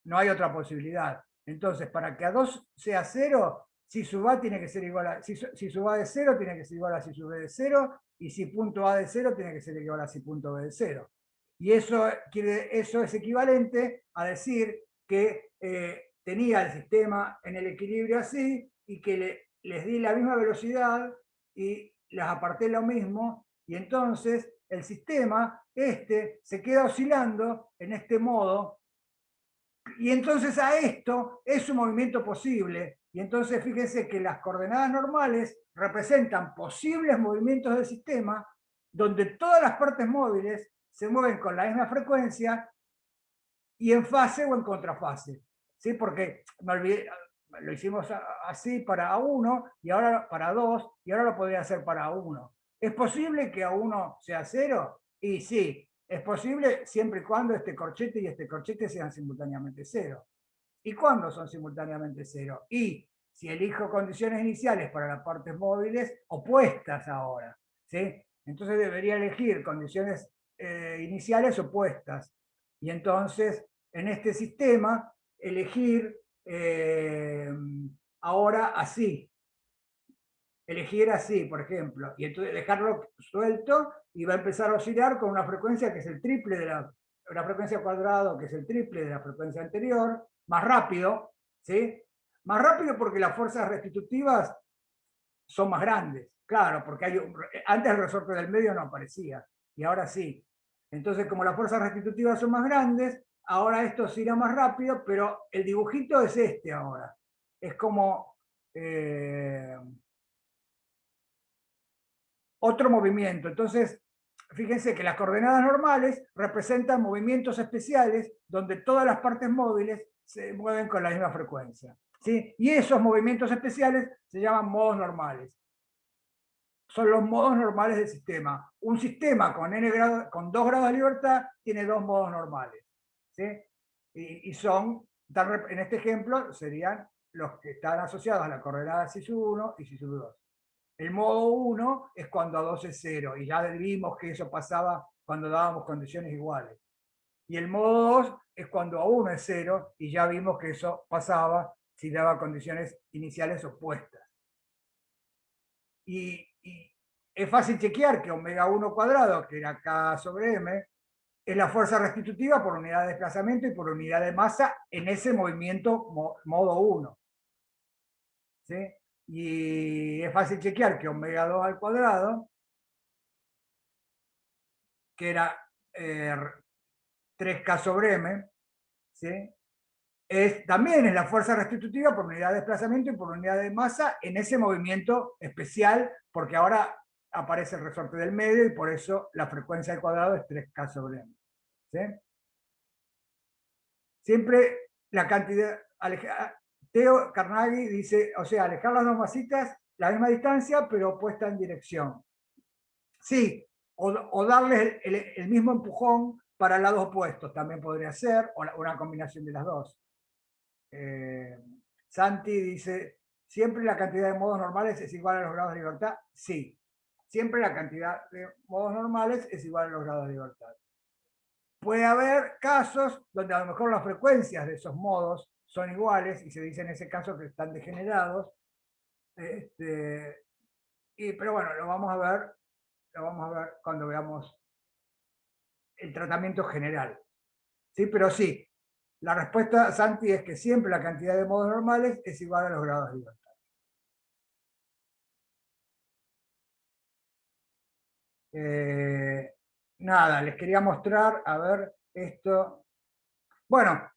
No hay otra posibilidad. Entonces, para que A2 sea 0, si sub A tiene que ser igual a, si sub A de 0 tiene que ser igual a si sub B de 0, y si punto A de 0 tiene que ser igual a si punto B de 0. Y eso es equivalente a decir que tenía el sistema en el equilibrio así, y que les di la misma velocidad y las aparté lo mismo, y entonces el sistema se queda oscilando en este modo. Y entonces a esto es un movimiento posible. Y entonces fíjense que las coordenadas normales representan posibles movimientos del sistema donde todas las partes móviles se mueven con la misma frecuencia y en fase o en contrafase. ¿Sí? Porque me olvidé, lo hicimos así para A1 y ahora para A2 y ahora lo podría hacer para A1. ¿Es posible que A1 sea 0? Y sí, es posible siempre y cuando este corchete y este corchete sean simultáneamente 0. ¿Y cuándo son simultáneamente 0? Y si elijo condiciones iniciales para las partes móviles opuestas ahora. ¿Sí? Entonces debería elegir condiciones iniciales opuestas. Y entonces, en este sistema, elegir ahora así. Elegir así, por ejemplo. Y entonces dejarlo suelto y va a empezar a oscilar con una frecuencia que es el triple de la frecuencia cuadrada, que es el triple de la frecuencia anterior, más rápido, ¿sí? Más rápido porque las fuerzas restitutivas son más grandes, claro, porque antes el resorte del medio no aparecía, y ahora sí. Entonces, como las fuerzas restitutivas son más grandes, ahora esto se irá más rápido, pero el dibujito es este ahora. Es como otro movimiento. Entonces, fíjense que las coordenadas normales representan movimientos especiales donde todas las partes móviles se mueven con la misma frecuencia, ¿sí? Y esos movimientos especiales se llaman modos normales. Son los modos normales del sistema. Un sistema con 2 grados de libertad tiene 2 modos normales, ¿sí? Y son, en este ejemplo, serían los que están asociados a la coordenada xi1 y xi2. El modo 1 es cuando A2 es 0, y ya vimos que eso pasaba cuando dábamos condiciones iguales. Y el modo 2 es cuando A1 es 0, y ya vimos que eso pasaba si daba condiciones iniciales opuestas. Y es fácil chequear que omega 1 cuadrado, que era K sobre M, es la fuerza restitutiva por unidad de desplazamiento y por unidad de masa en ese movimiento modo 1. ¿Sí? Y es fácil chequear que omega 2 al cuadrado, que era 3K sobre M, ¿sí? También es la fuerza restitutiva por unidad de desplazamiento y por unidad de masa en ese movimiento especial, porque ahora aparece el resorte del medio y por eso la frecuencia al cuadrado es 3K sobre M. ¿Sí? Siempre la cantidad... Theo Carnegie dice, o sea, alejar las dos masitas la misma distancia, pero opuesta en dirección. Sí, o darles el mismo empujón para lados opuestos, también podría ser, o una combinación de las dos. Santi dice, ¿siempre la cantidad de modos normales es igual a los grados de libertad? Sí, siempre la cantidad de modos normales es igual a los grados de libertad. Puede haber casos donde a lo mejor las frecuencias de esos modos son iguales, y se dice en ese caso que están degenerados, pero bueno, lo vamos a ver cuando veamos el tratamiento general. ¿Sí? Pero sí, la respuesta, Santi, es que siempre la cantidad de modos normales es igual a los grados de libertad. Nada, les quería mostrar, a ver, esto. Bueno,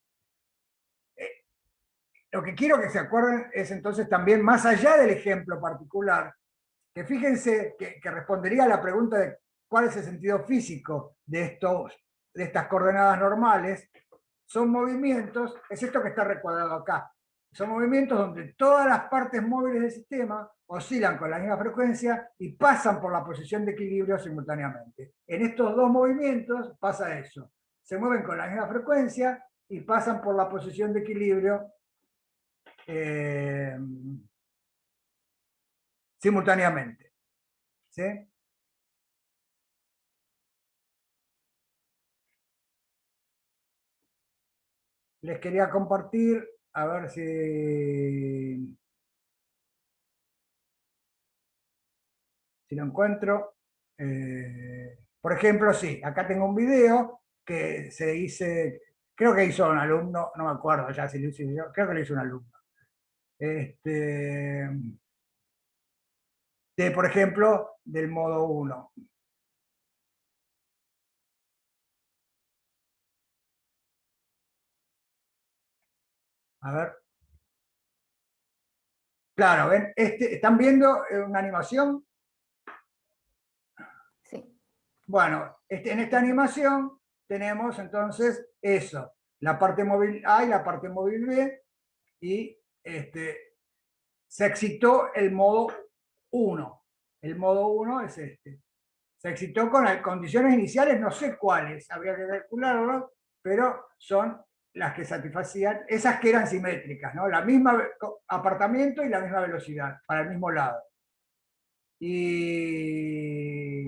lo que quiero que se acuerden es entonces también, más allá del ejemplo particular, que fíjense que respondería a la pregunta de cuál es el sentido físico de estas coordenadas normales. Son movimientos, es esto que está recuadrado acá, son movimientos donde todas las partes móviles del sistema oscilan con la misma frecuencia y pasan por la posición de equilibrio simultáneamente. En estos dos movimientos pasa eso, se mueven con la misma frecuencia y pasan por la posición de equilibrio simultáneamente. ¿Sí? Les quería compartir, a ver si lo encuentro. Por ejemplo, sí, acá tengo un video que se dice, creo que hizo un alumno, no me acuerdo ya si lo hice yo, creo que lo hizo un alumno. Por ejemplo, del modo 1. A ver. Claro, ¿ven? ¿Están viendo una animación? Sí. Bueno, en esta animación tenemos entonces eso, la parte móvil A y la parte móvil B, y se excitó el modo 1. El modo 1 es este. Se excitó con condiciones iniciales, no sé cuáles, habría que calcularlo, pero son las que satisfacían, esas que eran simétricas, ¿no? La misma apartamiento y la misma velocidad, para el mismo lado. Y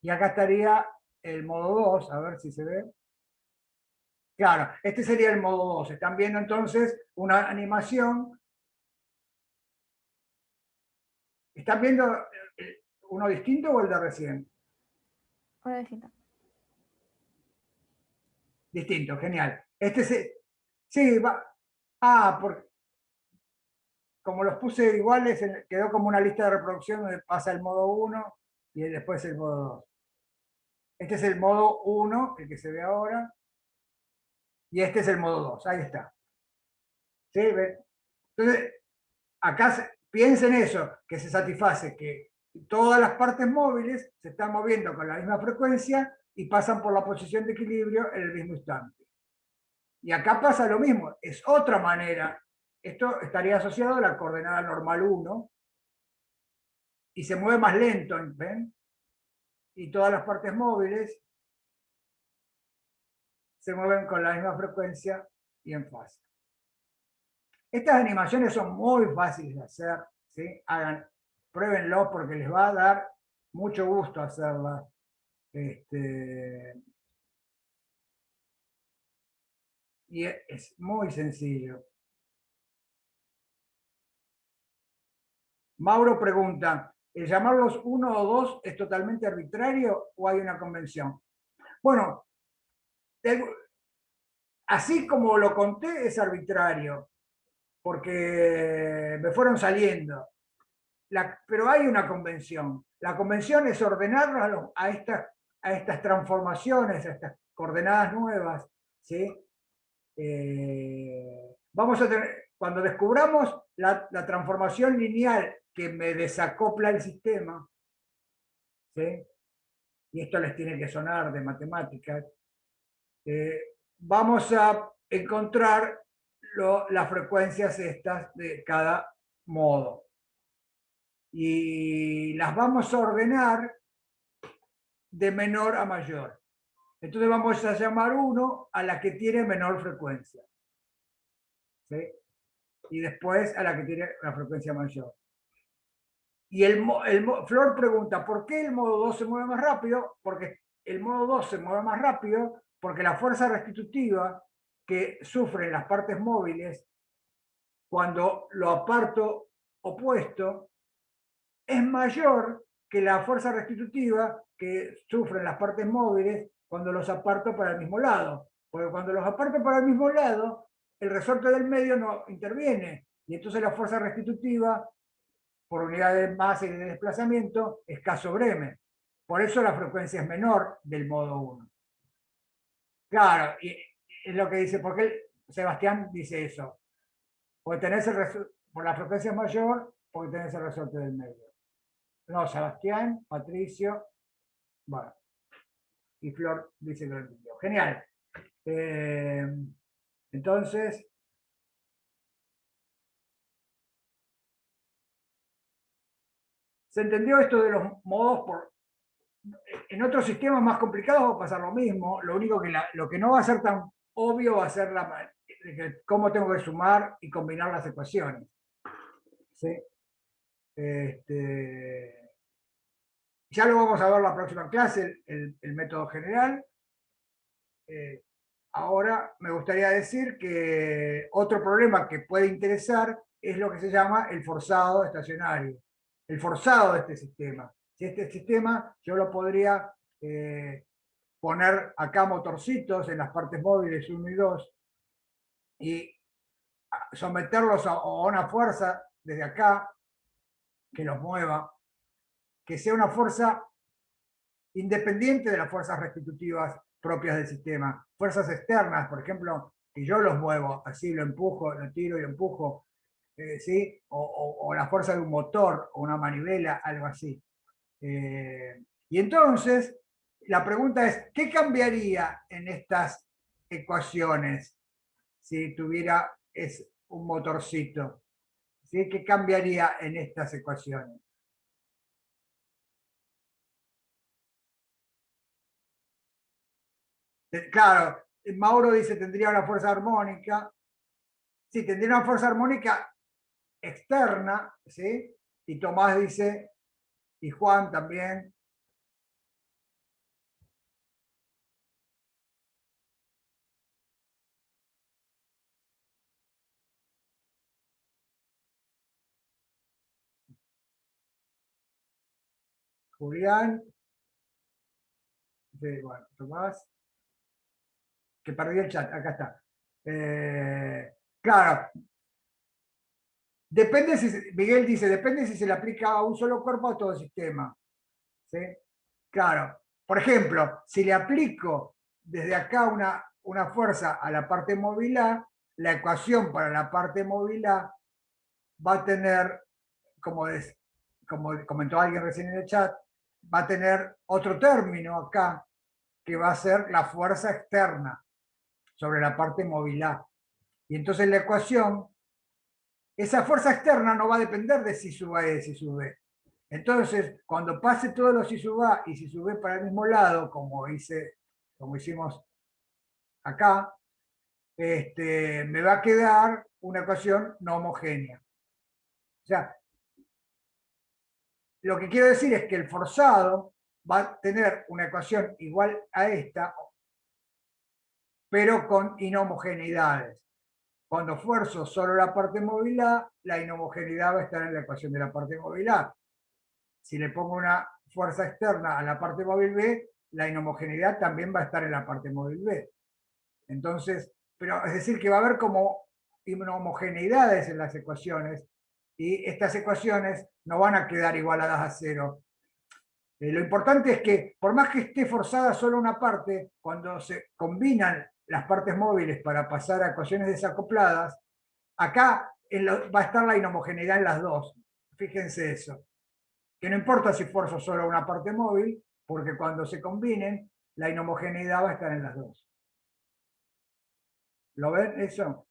Y acá estaría el modo 2, a ver si se ve. Claro, este sería el modo 2. Están viendo entonces una animación. ¿Están viendo uno distinto o el de recién? Una distinta. Distinto, genial. Este sí, va. Ah, porque como los puse iguales, quedó como una lista de reproducción donde pasa el modo 1 y después el modo 2. Este es el modo 1, el que se ve ahora, y este es el modo 2. Ahí está. ¿Sí? ¿Ven? Entonces, acá piensen eso, que se satisface que todas las partes móviles se están moviendo con la misma frecuencia y pasan por la posición de equilibrio en el mismo instante. Y acá pasa lo mismo, es otra manera. Esto estaría asociado a la coordenada normal 1 y se mueve más lento, ¿ven? Y todas las partes móviles se mueven con la misma frecuencia y en fase. Estas animaciones son muy fáciles de hacer, ¿sí? Pruébenlo porque les va a dar mucho gusto hacerlas. Y es muy sencillo. Mauro pregunta, ¿el llamarlos 1 o 2 es totalmente arbitrario o hay una convención? Bueno, así como lo conté es arbitrario, porque me fueron saliendo. Pero hay una convención. La convención es ordenarlos a estas transformaciones, a estas coordenadas nuevas. ¿Sí? Vamos a tener, cuando descubramos la transformación lineal que me desacopla el sistema, ¿sí? Y esto les tiene que sonar de matemáticas, vamos a encontrar las frecuencias estas de cada modo. Y las vamos a ordenar de menor a mayor. Entonces vamos a llamar 1 a la que tiene menor frecuencia. ¿Sí? Y después a la que tiene la frecuencia mayor. Y Flor pregunta, ¿por qué el modo 2 se mueve más rápido? Porque el modo 2 se mueve más rápido porque la fuerza restitutiva que sufren las partes móviles cuando lo aparto opuesto es mayor que la fuerza restitutiva que sufren las partes móviles cuando los aparto para el mismo lado. Porque cuando los aparto para el mismo lado, el resorte del medio no interviene. Y entonces la fuerza restitutiva, por unidad de masa y de desplazamiento, es K sobre M. Por eso la frecuencia es menor del modo 1. Claro, y es lo que dice, porque Sebastián dice eso. Porque por la frecuencia es mayor, porque tenés el resorte del medio. No, Sebastián, Patricio, bueno, y Flor dice que lo entendió. Genial. Entonces, ¿se entendió esto de los modos? En otros sistemas más complicados va a pasar lo mismo. Lo único que lo que no va a ser tan obvio va a ser cómo tengo que sumar y combinar las ecuaciones. ¿Sí? Ya lo vamos a ver la próxima clase, el método general. Ahora me gustaría decir que otro problema que puede interesar es lo que se llama el forzado estacionario, el forzado de este sistema. Si este sistema yo lo podría poner acá motorcitos en las partes móviles 1 y 2 y someterlos a una fuerza desde acá que los mueva, que sea una fuerza independiente de las fuerzas restitutivas propias del sistema. Fuerzas externas, por ejemplo, que yo los muevo, así lo empujo, lo tiro y lo empujo, ¿sí? O la fuerza de un motor o una manivela, algo así. Y entonces, la pregunta es, ¿qué cambiaría en estas ecuaciones si tuviera un motorcito? ¿Sí? ¿Qué cambiaría en estas ecuaciones? Claro, Mauro dice tendría una fuerza armónica. Sí, tendría una fuerza armónica externa, ¿sí? Y Tomás dice, y Juan también, Julián. Bueno, Tomás. Que perdí el chat, acá está. Claro. Depende si, Miguel dice, depende si se le aplica a un solo cuerpo o a todo el sistema. ¿Sí? Claro. Por ejemplo, si le aplico desde acá una fuerza a la parte móvil A, la ecuación para la parte móvil A va a tener, como comentó alguien recién en el chat, va a tener otro término acá, que va a ser la fuerza externa sobre la parte móvil A. Y entonces la ecuación, esa fuerza externa no va a depender de si sub A y de si sub B. Entonces, cuando pase todos los si sub A y si sub B para el mismo lado, como hicimos acá, me va a quedar una ecuación no homogénea. O sea, lo que quiero decir es que el forzado va a tener una ecuación igual a esta, pero con inhomogeneidades. Cuando fuerzo solo la parte móvil A, la inhomogeneidad va a estar en la ecuación de la parte móvil A. Si le pongo una fuerza externa a la parte móvil B, la inhomogeneidad también va a estar en la parte móvil B. Entonces, pero es decir que va a haber como inhomogeneidades en las ecuaciones y estas ecuaciones no van a quedar igualadas a cero. Lo importante es que, por más que esté forzada solo una parte, cuando se combinan las partes móviles para pasar a ecuaciones desacopladas, acá va a estar la inhomogeneidad en las dos. Fíjense eso. Que no importa si forzo solo una parte móvil, porque cuando se combinen, la inhomogeneidad va a estar en las dos. ¿Lo ven eso?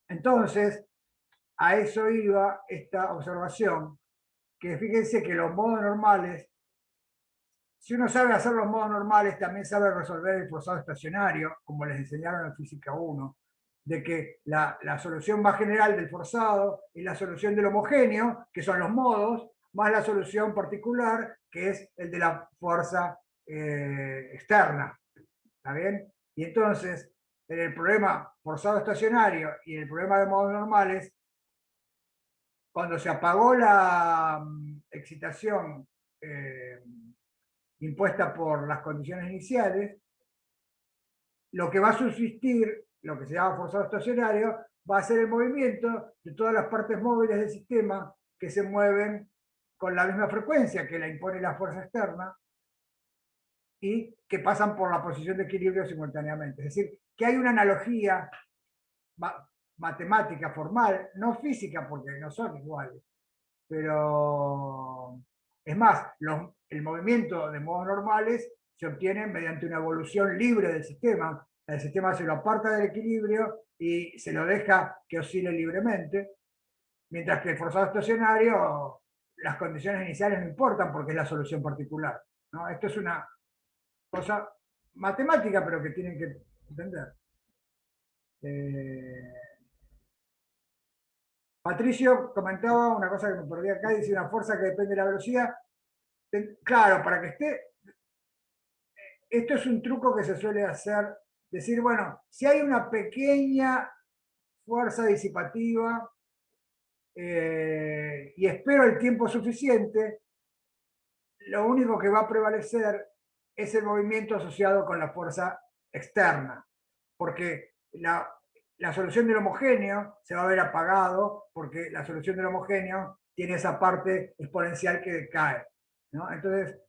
Entonces, a eso iba esta observación, que fíjense que los modos normales, si uno sabe hacer los modos normales, también sabe resolver el forzado estacionario, como les enseñaron en Física 1, de que la solución más general del forzado es la solución del homogéneo, que son los modos, más la solución particular, que es el de la fuerza externa. ¿Está bien? Y entonces, en el problema forzado estacionario y en el problema de modos normales, cuando se apagó la excitación impuesta por las condiciones iniciales, lo que va a subsistir, lo que se llama forzado estacionario, va a ser el movimiento de todas las partes móviles del sistema que se mueven con la misma frecuencia que la impone la fuerza externa y que pasan por la posición de equilibrio simultáneamente. Es decir, que hay una analogía matemática formal, no física porque no son iguales, pero es más, el movimiento de modos normales se obtiene mediante una evolución libre del sistema. El sistema se lo aparta del equilibrio y se lo deja que oscile libremente, mientras que el forzado estacionario, las condiciones iniciales no importan porque es la solución particular, ¿no? Esto es una cosa matemática, pero que tienen que entender. Patricio comentaba una cosa que me perdí acá, dice una fuerza que depende de la velocidad. Claro, para que esté... Esto es un truco que se suele hacer, decir, bueno, si hay una pequeña fuerza disipativa y espero el tiempo suficiente, lo único que va a prevalecer es el movimiento asociado con la fuerza externa, porque la solución del homogéneo se va a ver apagado porque la solución del homogéneo tiene esa parte exponencial que decae, ¿no? Entonces,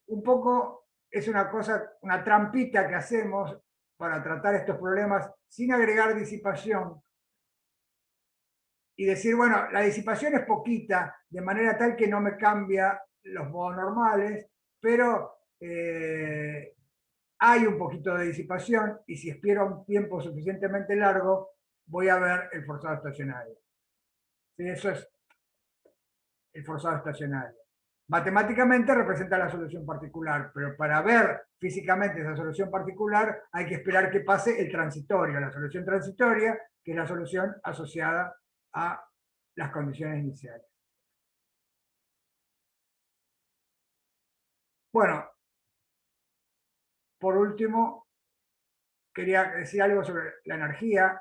un poco es una cosa, una trampita que hacemos para tratar estos problemas sin agregar disipación y decir, bueno, la disipación es poquita, de manera tal que no me cambia los modos normales, pero hay un poquito de disipación y si espero un tiempo suficientemente largo, voy a ver el forzado estacionario. ¿Sí? Eso es el forzado estacionario. Matemáticamente representa la solución particular, pero para ver físicamente esa solución particular hay que esperar que pase el transitorio, la solución transitoria, que es la solución asociada a las condiciones iniciales. Bueno, por último, quería decir algo sobre la energía.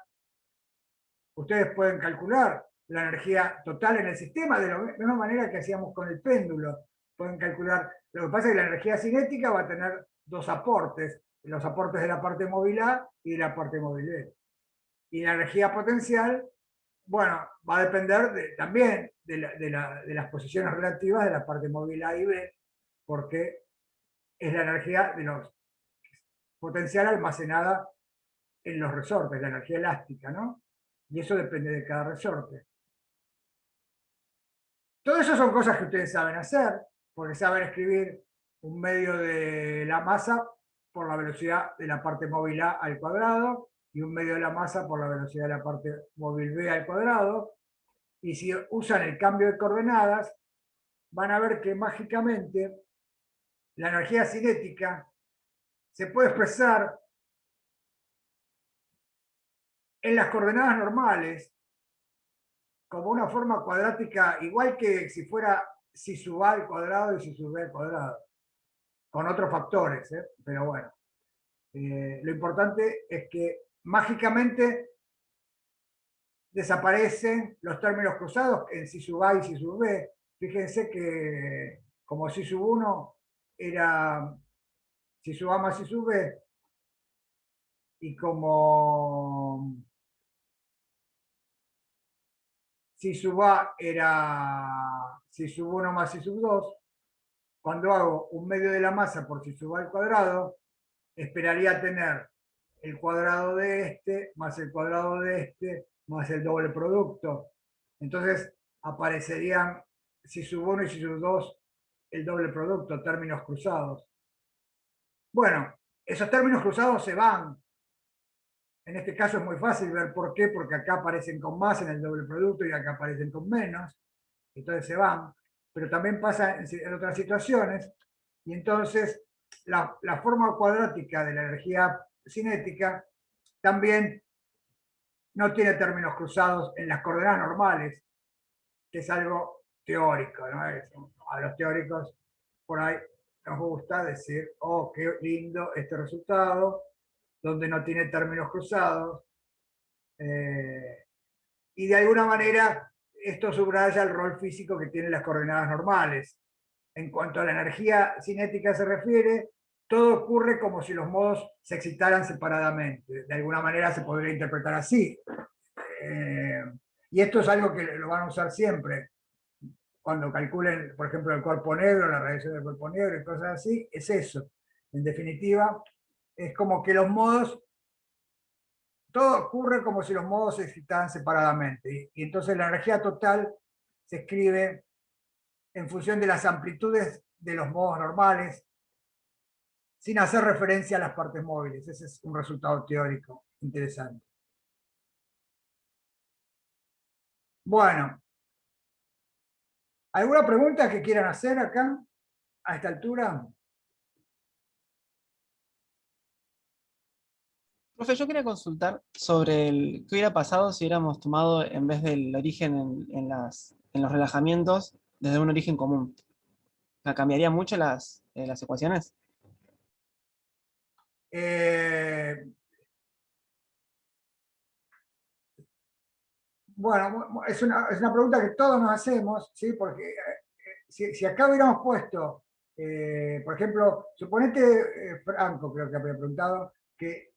Ustedes pueden calcular la energía total en el sistema, de la misma manera que hacíamos con el péndulo. Pueden calcular, lo que pasa es que la energía cinética va a tener dos aportes, los aportes de la parte móvil A y de la parte móvil B. Y la energía potencial, bueno, va a depender también de las posiciones relativas de la parte móvil A y B, porque es la energía de los potencial almacenada en los resortes, la energía elástica, ¿no? Y eso depende de cada resorte. Todo eso son cosas que ustedes saben hacer, porque saben escribir un medio de la masa por la velocidad de la parte móvil A al cuadrado y un medio de la masa por la velocidad de la parte móvil B al cuadrado. Y si usan el cambio de coordenadas, van a ver que mágicamente la energía cinética se puede expresar en las coordenadas normales como una forma cuadrática, igual que si fuera si sub a al cuadrado y si sub b al cuadrado, con otros factores, pero bueno. Lo importante es que mágicamente desaparecen los términos cruzados en si sub a y si sub b. Fíjense que como si sub 1 era si sub a más si sub b, y como si sub a era si sub 1 más si sub 2, cuando hago un medio de la masa por si sub a al cuadrado, esperaría tener el cuadrado de este más el cuadrado de este más el doble producto. Entonces aparecerían si sub 1 y si sub 2 el doble producto, términos cruzados. Bueno, esos términos cruzados se van. En este caso es muy fácil ver por qué, porque acá aparecen con más en el doble producto y acá aparecen con menos, entonces se van, pero también pasa en otras situaciones, y entonces la forma cuadrática de la energía cinética también no tiene términos cruzados en las coordenadas normales, que es algo teórico, ¿no? A los teóricos por ahí nos gusta decir, oh, qué lindo este resultado, donde no tiene términos cruzados, y de alguna manera esto subraya el rol físico que tienen las coordenadas normales. En cuanto a la energía cinética se refiere, todo ocurre como si los modos se excitaran separadamente. De alguna manera se podría interpretar así. Y esto es algo que lo van a usar siempre. Cuando calculen, por ejemplo, el cuerpo negro, la radiación del cuerpo negro y cosas así, es eso. En definitiva, es como que los modos, todo ocurre como si los modos se excitaran separadamente. Y entonces la energía total se escribe en función de las amplitudes de los modos normales, sin hacer referencia a las partes móviles. Ese es un resultado teórico interesante. Bueno, ¿alguna pregunta que quieran hacer acá, a esta altura? Profe, yo quería consultar sobre qué hubiera pasado si hubiéramos tomado, en vez del origen en los relajamientos, desde un origen común. ¿Cambiaría mucho las ecuaciones? Bueno, es una pregunta que todos nos hacemos, ¿sí? Porque si acá hubiéramos puesto, por ejemplo, suponete, Franco creo que había preguntado, que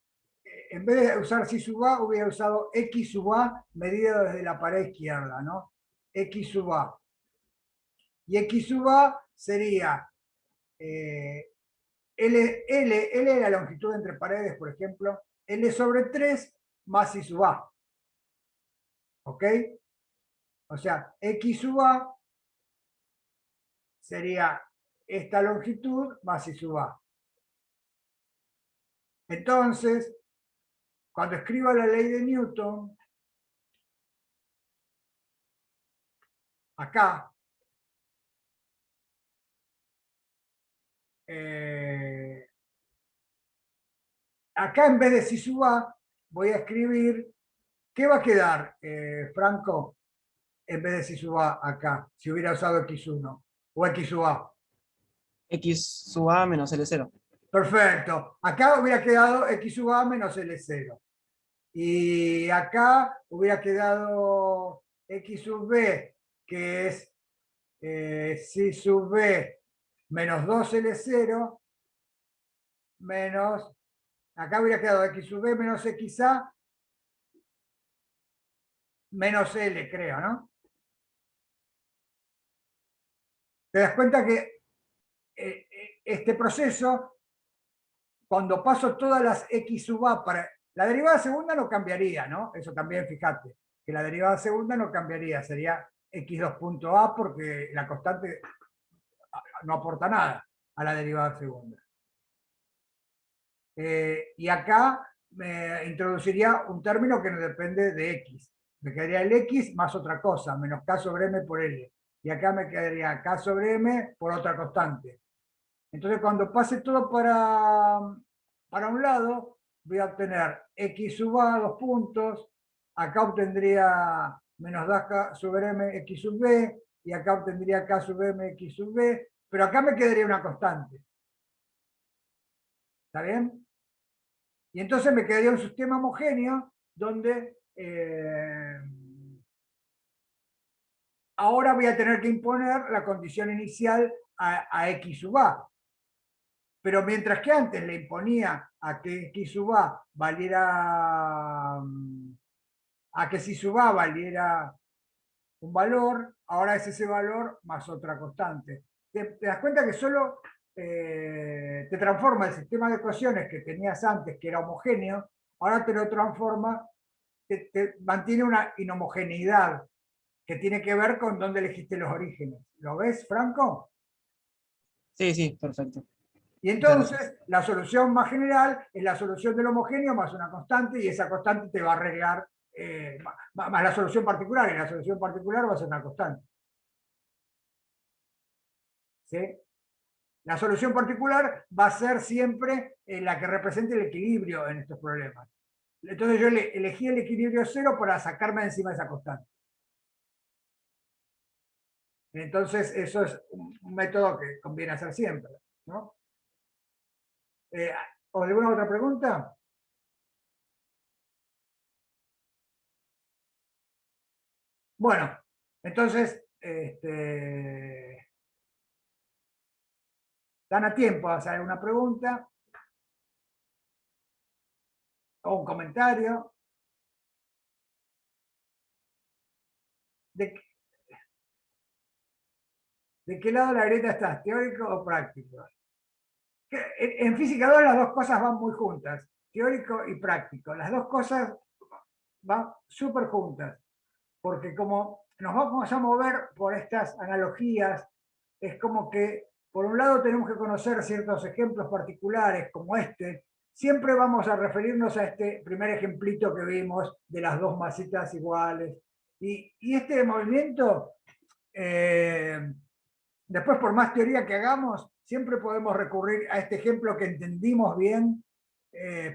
en vez de usar si sub a, hubiera usado x sub a medido desde la pared izquierda, ¿no? X sub a. Y x sub a sería L es la longitud entre paredes, por ejemplo, L sobre 3 más I sub A. ¿Ok? O sea, X sub A sería esta longitud más I sub A. Entonces, cuando escriba la ley de Newton, acá, acá en vez de si sub A, voy a escribir, ¿qué va a quedar, Franco, en vez de si sub A acá, si hubiera usado X1 o X sub A? X sub A menos L0. Perfecto. Acá hubiera quedado X sub A menos L0. Y acá hubiera quedado X sub B, que es psi sub B menos 2L0, menos, acá hubiera quedado X sub B menos XA, menos L, creo, ¿no? Te das cuenta que este proceso, cuando paso todas las X sub A para... La derivada segunda no cambiaría, ¿no? Eso también, fíjate, que la derivada segunda no cambiaría, sería X2.A porque la constante no aporta nada a la derivada segunda. Y acá me introduciría un término que no depende de X. Me quedaría el X más otra cosa, menos K sobre M por L. Y acá me quedaría K sobre M por otra constante. Entonces, cuando pase todo para un lado, voy a obtener X sub A, 2 puntos. Acá obtendría menos 2K sobre M, X sub B. Y acá obtendría K sobre M, X sub B. Pero acá me quedaría una constante. ¿Está bien? Y entonces me quedaría un sistema homogéneo donde ahora voy a tener que imponer la condición inicial a X sub A. Pero mientras que antes le imponía a que X sub A valiera, a que si sub A valiera un valor, ahora es ese valor más otra constante. Te das cuenta que solo te transforma el sistema de ecuaciones que tenías antes, que era homogéneo, ahora te lo transforma, te mantiene una inhomogeneidad que tiene que ver con dónde elegiste los orígenes. ¿Lo ves, Franco? Sí, sí, perfecto. Y entonces la solución más general es la solución del homogéneo más una constante, y esa constante te va a arreglar más la solución particular, y la solución particular va a ser una constante. ¿Sí? La solución particular va a ser siempre la que represente el equilibrio en estos problemas. Entonces yo elegí el equilibrio cero para sacarme de encima de esa constante. Entonces eso es un método que conviene hacer siempre, ¿no? ¿O alguna otra pregunta? Bueno, entonces, dan a tiempo a hacer una pregunta o un comentario. ¿De qué lado de la grieta estás? ¿Teórico o práctico? En física 2 las dos cosas van muy juntas, teórico y práctico. Las dos cosas van súper juntas, porque como nos vamos a mover por estas analogías, es como que por un lado tenemos que conocer ciertos ejemplos particulares como este. Siempre vamos a referirnos a este primer ejemplito que vimos de las dos masitas iguales. Y este movimiento, después por más teoría que hagamos, siempre podemos recurrir a este ejemplo que entendimos bien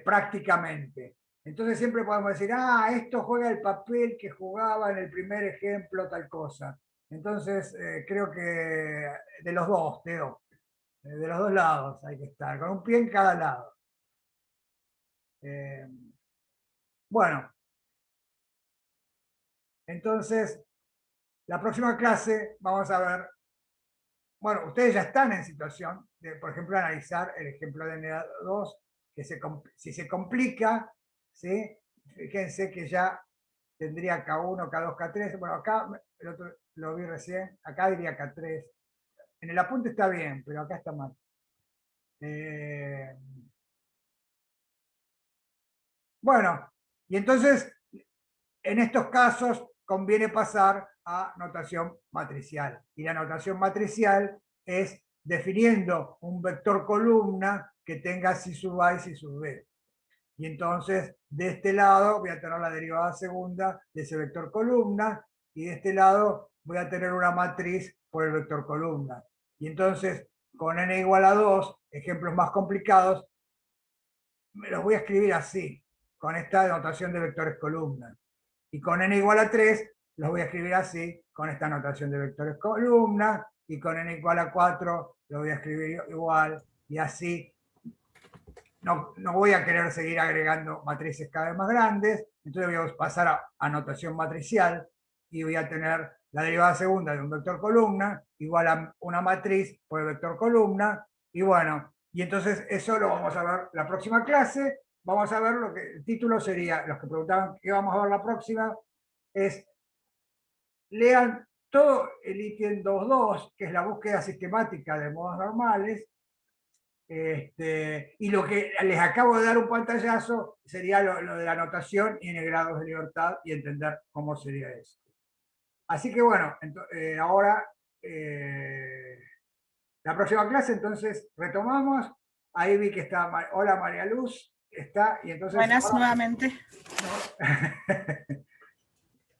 prácticamente. Entonces siempre podemos decir, esto juega el papel que jugaba en el primer ejemplo tal cosa. Entonces creo que de los dos, Teo, de los dos lados hay que estar, con un pie en cada lado. Bueno, entonces la próxima clase vamos a ver, bueno, ustedes ya están en situación de, por ejemplo, analizar el ejemplo de NA2, que si se complica, ¿sí? Fíjense que ya tendría K1, K2, K3, bueno, acá el otro lo vi recién, acá diría K3. En el apunte está bien, pero acá está mal. Bueno, y entonces, en estos casos conviene pasar a notación matricial. Y la notación matricial es definiendo un vector columna que tenga psi sub A y psi sub B. Y entonces, de este lado voy a tener la derivada segunda de ese vector columna, y de este lado voy a tener una matriz por el vector columna. Y entonces, con n igual a 2, ejemplos más complicados, me los voy a escribir así, con esta notación de vectores columna. Y con n igual a 3, los voy a escribir así, con esta notación de vectores columna, y con n igual a 4, lo voy a escribir igual, y así. No voy a querer seguir agregando matrices cada vez más grandes, entonces voy a pasar a notación matricial, y voy a tener la derivada segunda de un vector columna igual a una matriz por el vector columna, y bueno, y entonces eso lo vamos a ver la próxima clase. Vamos a ver lo que el título sería, los que preguntaban qué vamos a ver la próxima, es lean todo el ítem 2.2, que es la búsqueda sistemática de modos normales. Y lo que les acabo de dar un pantallazo sería lo de la notación y en el grados de libertad y entender cómo sería eso. Así que bueno, ahora la próxima clase entonces retomamos. Ahí vi que está, hola María Luz, está, y entonces... Buenas ahora, nuevamente.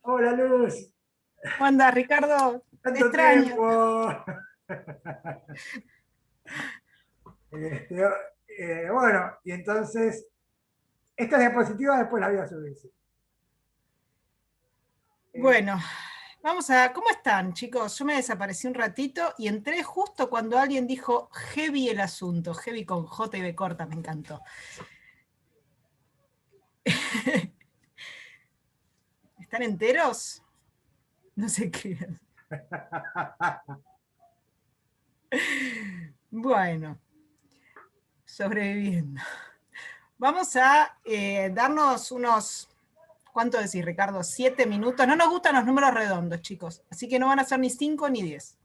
hola Luz. ¿Cómo andás, Ricardo? Te ¡Tanto extraño. tiempo! Bueno, y entonces, esta diapositiva después la voy a subir. Sí. Bueno, vamos a... ¿Cómo están, chicos? Yo me desaparecí un ratito y entré justo cuando alguien dijo heavy el asunto. Heavy con J y B corta, me encantó. ¿Están enteros? No sé qué. Bueno, sobreviviendo. Vamos a darnos unos, ¿cuánto decís, Ricardo? 7 minutos. No nos gustan los números redondos, chicos, así que no van a ser ni 5 ni 10.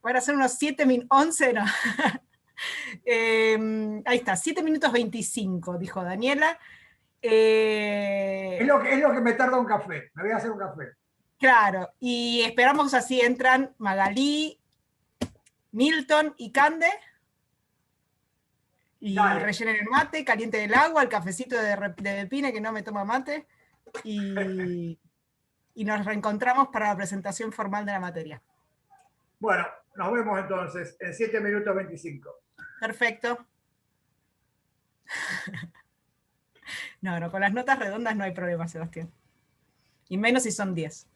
Van a ser unos 7 minutos, 11, no. Ahí está, 7 minutos 25, dijo Daniela. Es lo que me tarda un café. Me voy a hacer un café. Claro, y esperamos así entran Magalí, Milton y Cande. Y Dale. rellenen el mate, calienten el agua, el cafecito de Pine que no me toma mate. Y nos reencontramos para la presentación formal de la materia. Bueno, nos vemos entonces en 7 minutos 25. Perfecto. No, con las notas redondas no hay problema, Sebastián. Y menos si son 10.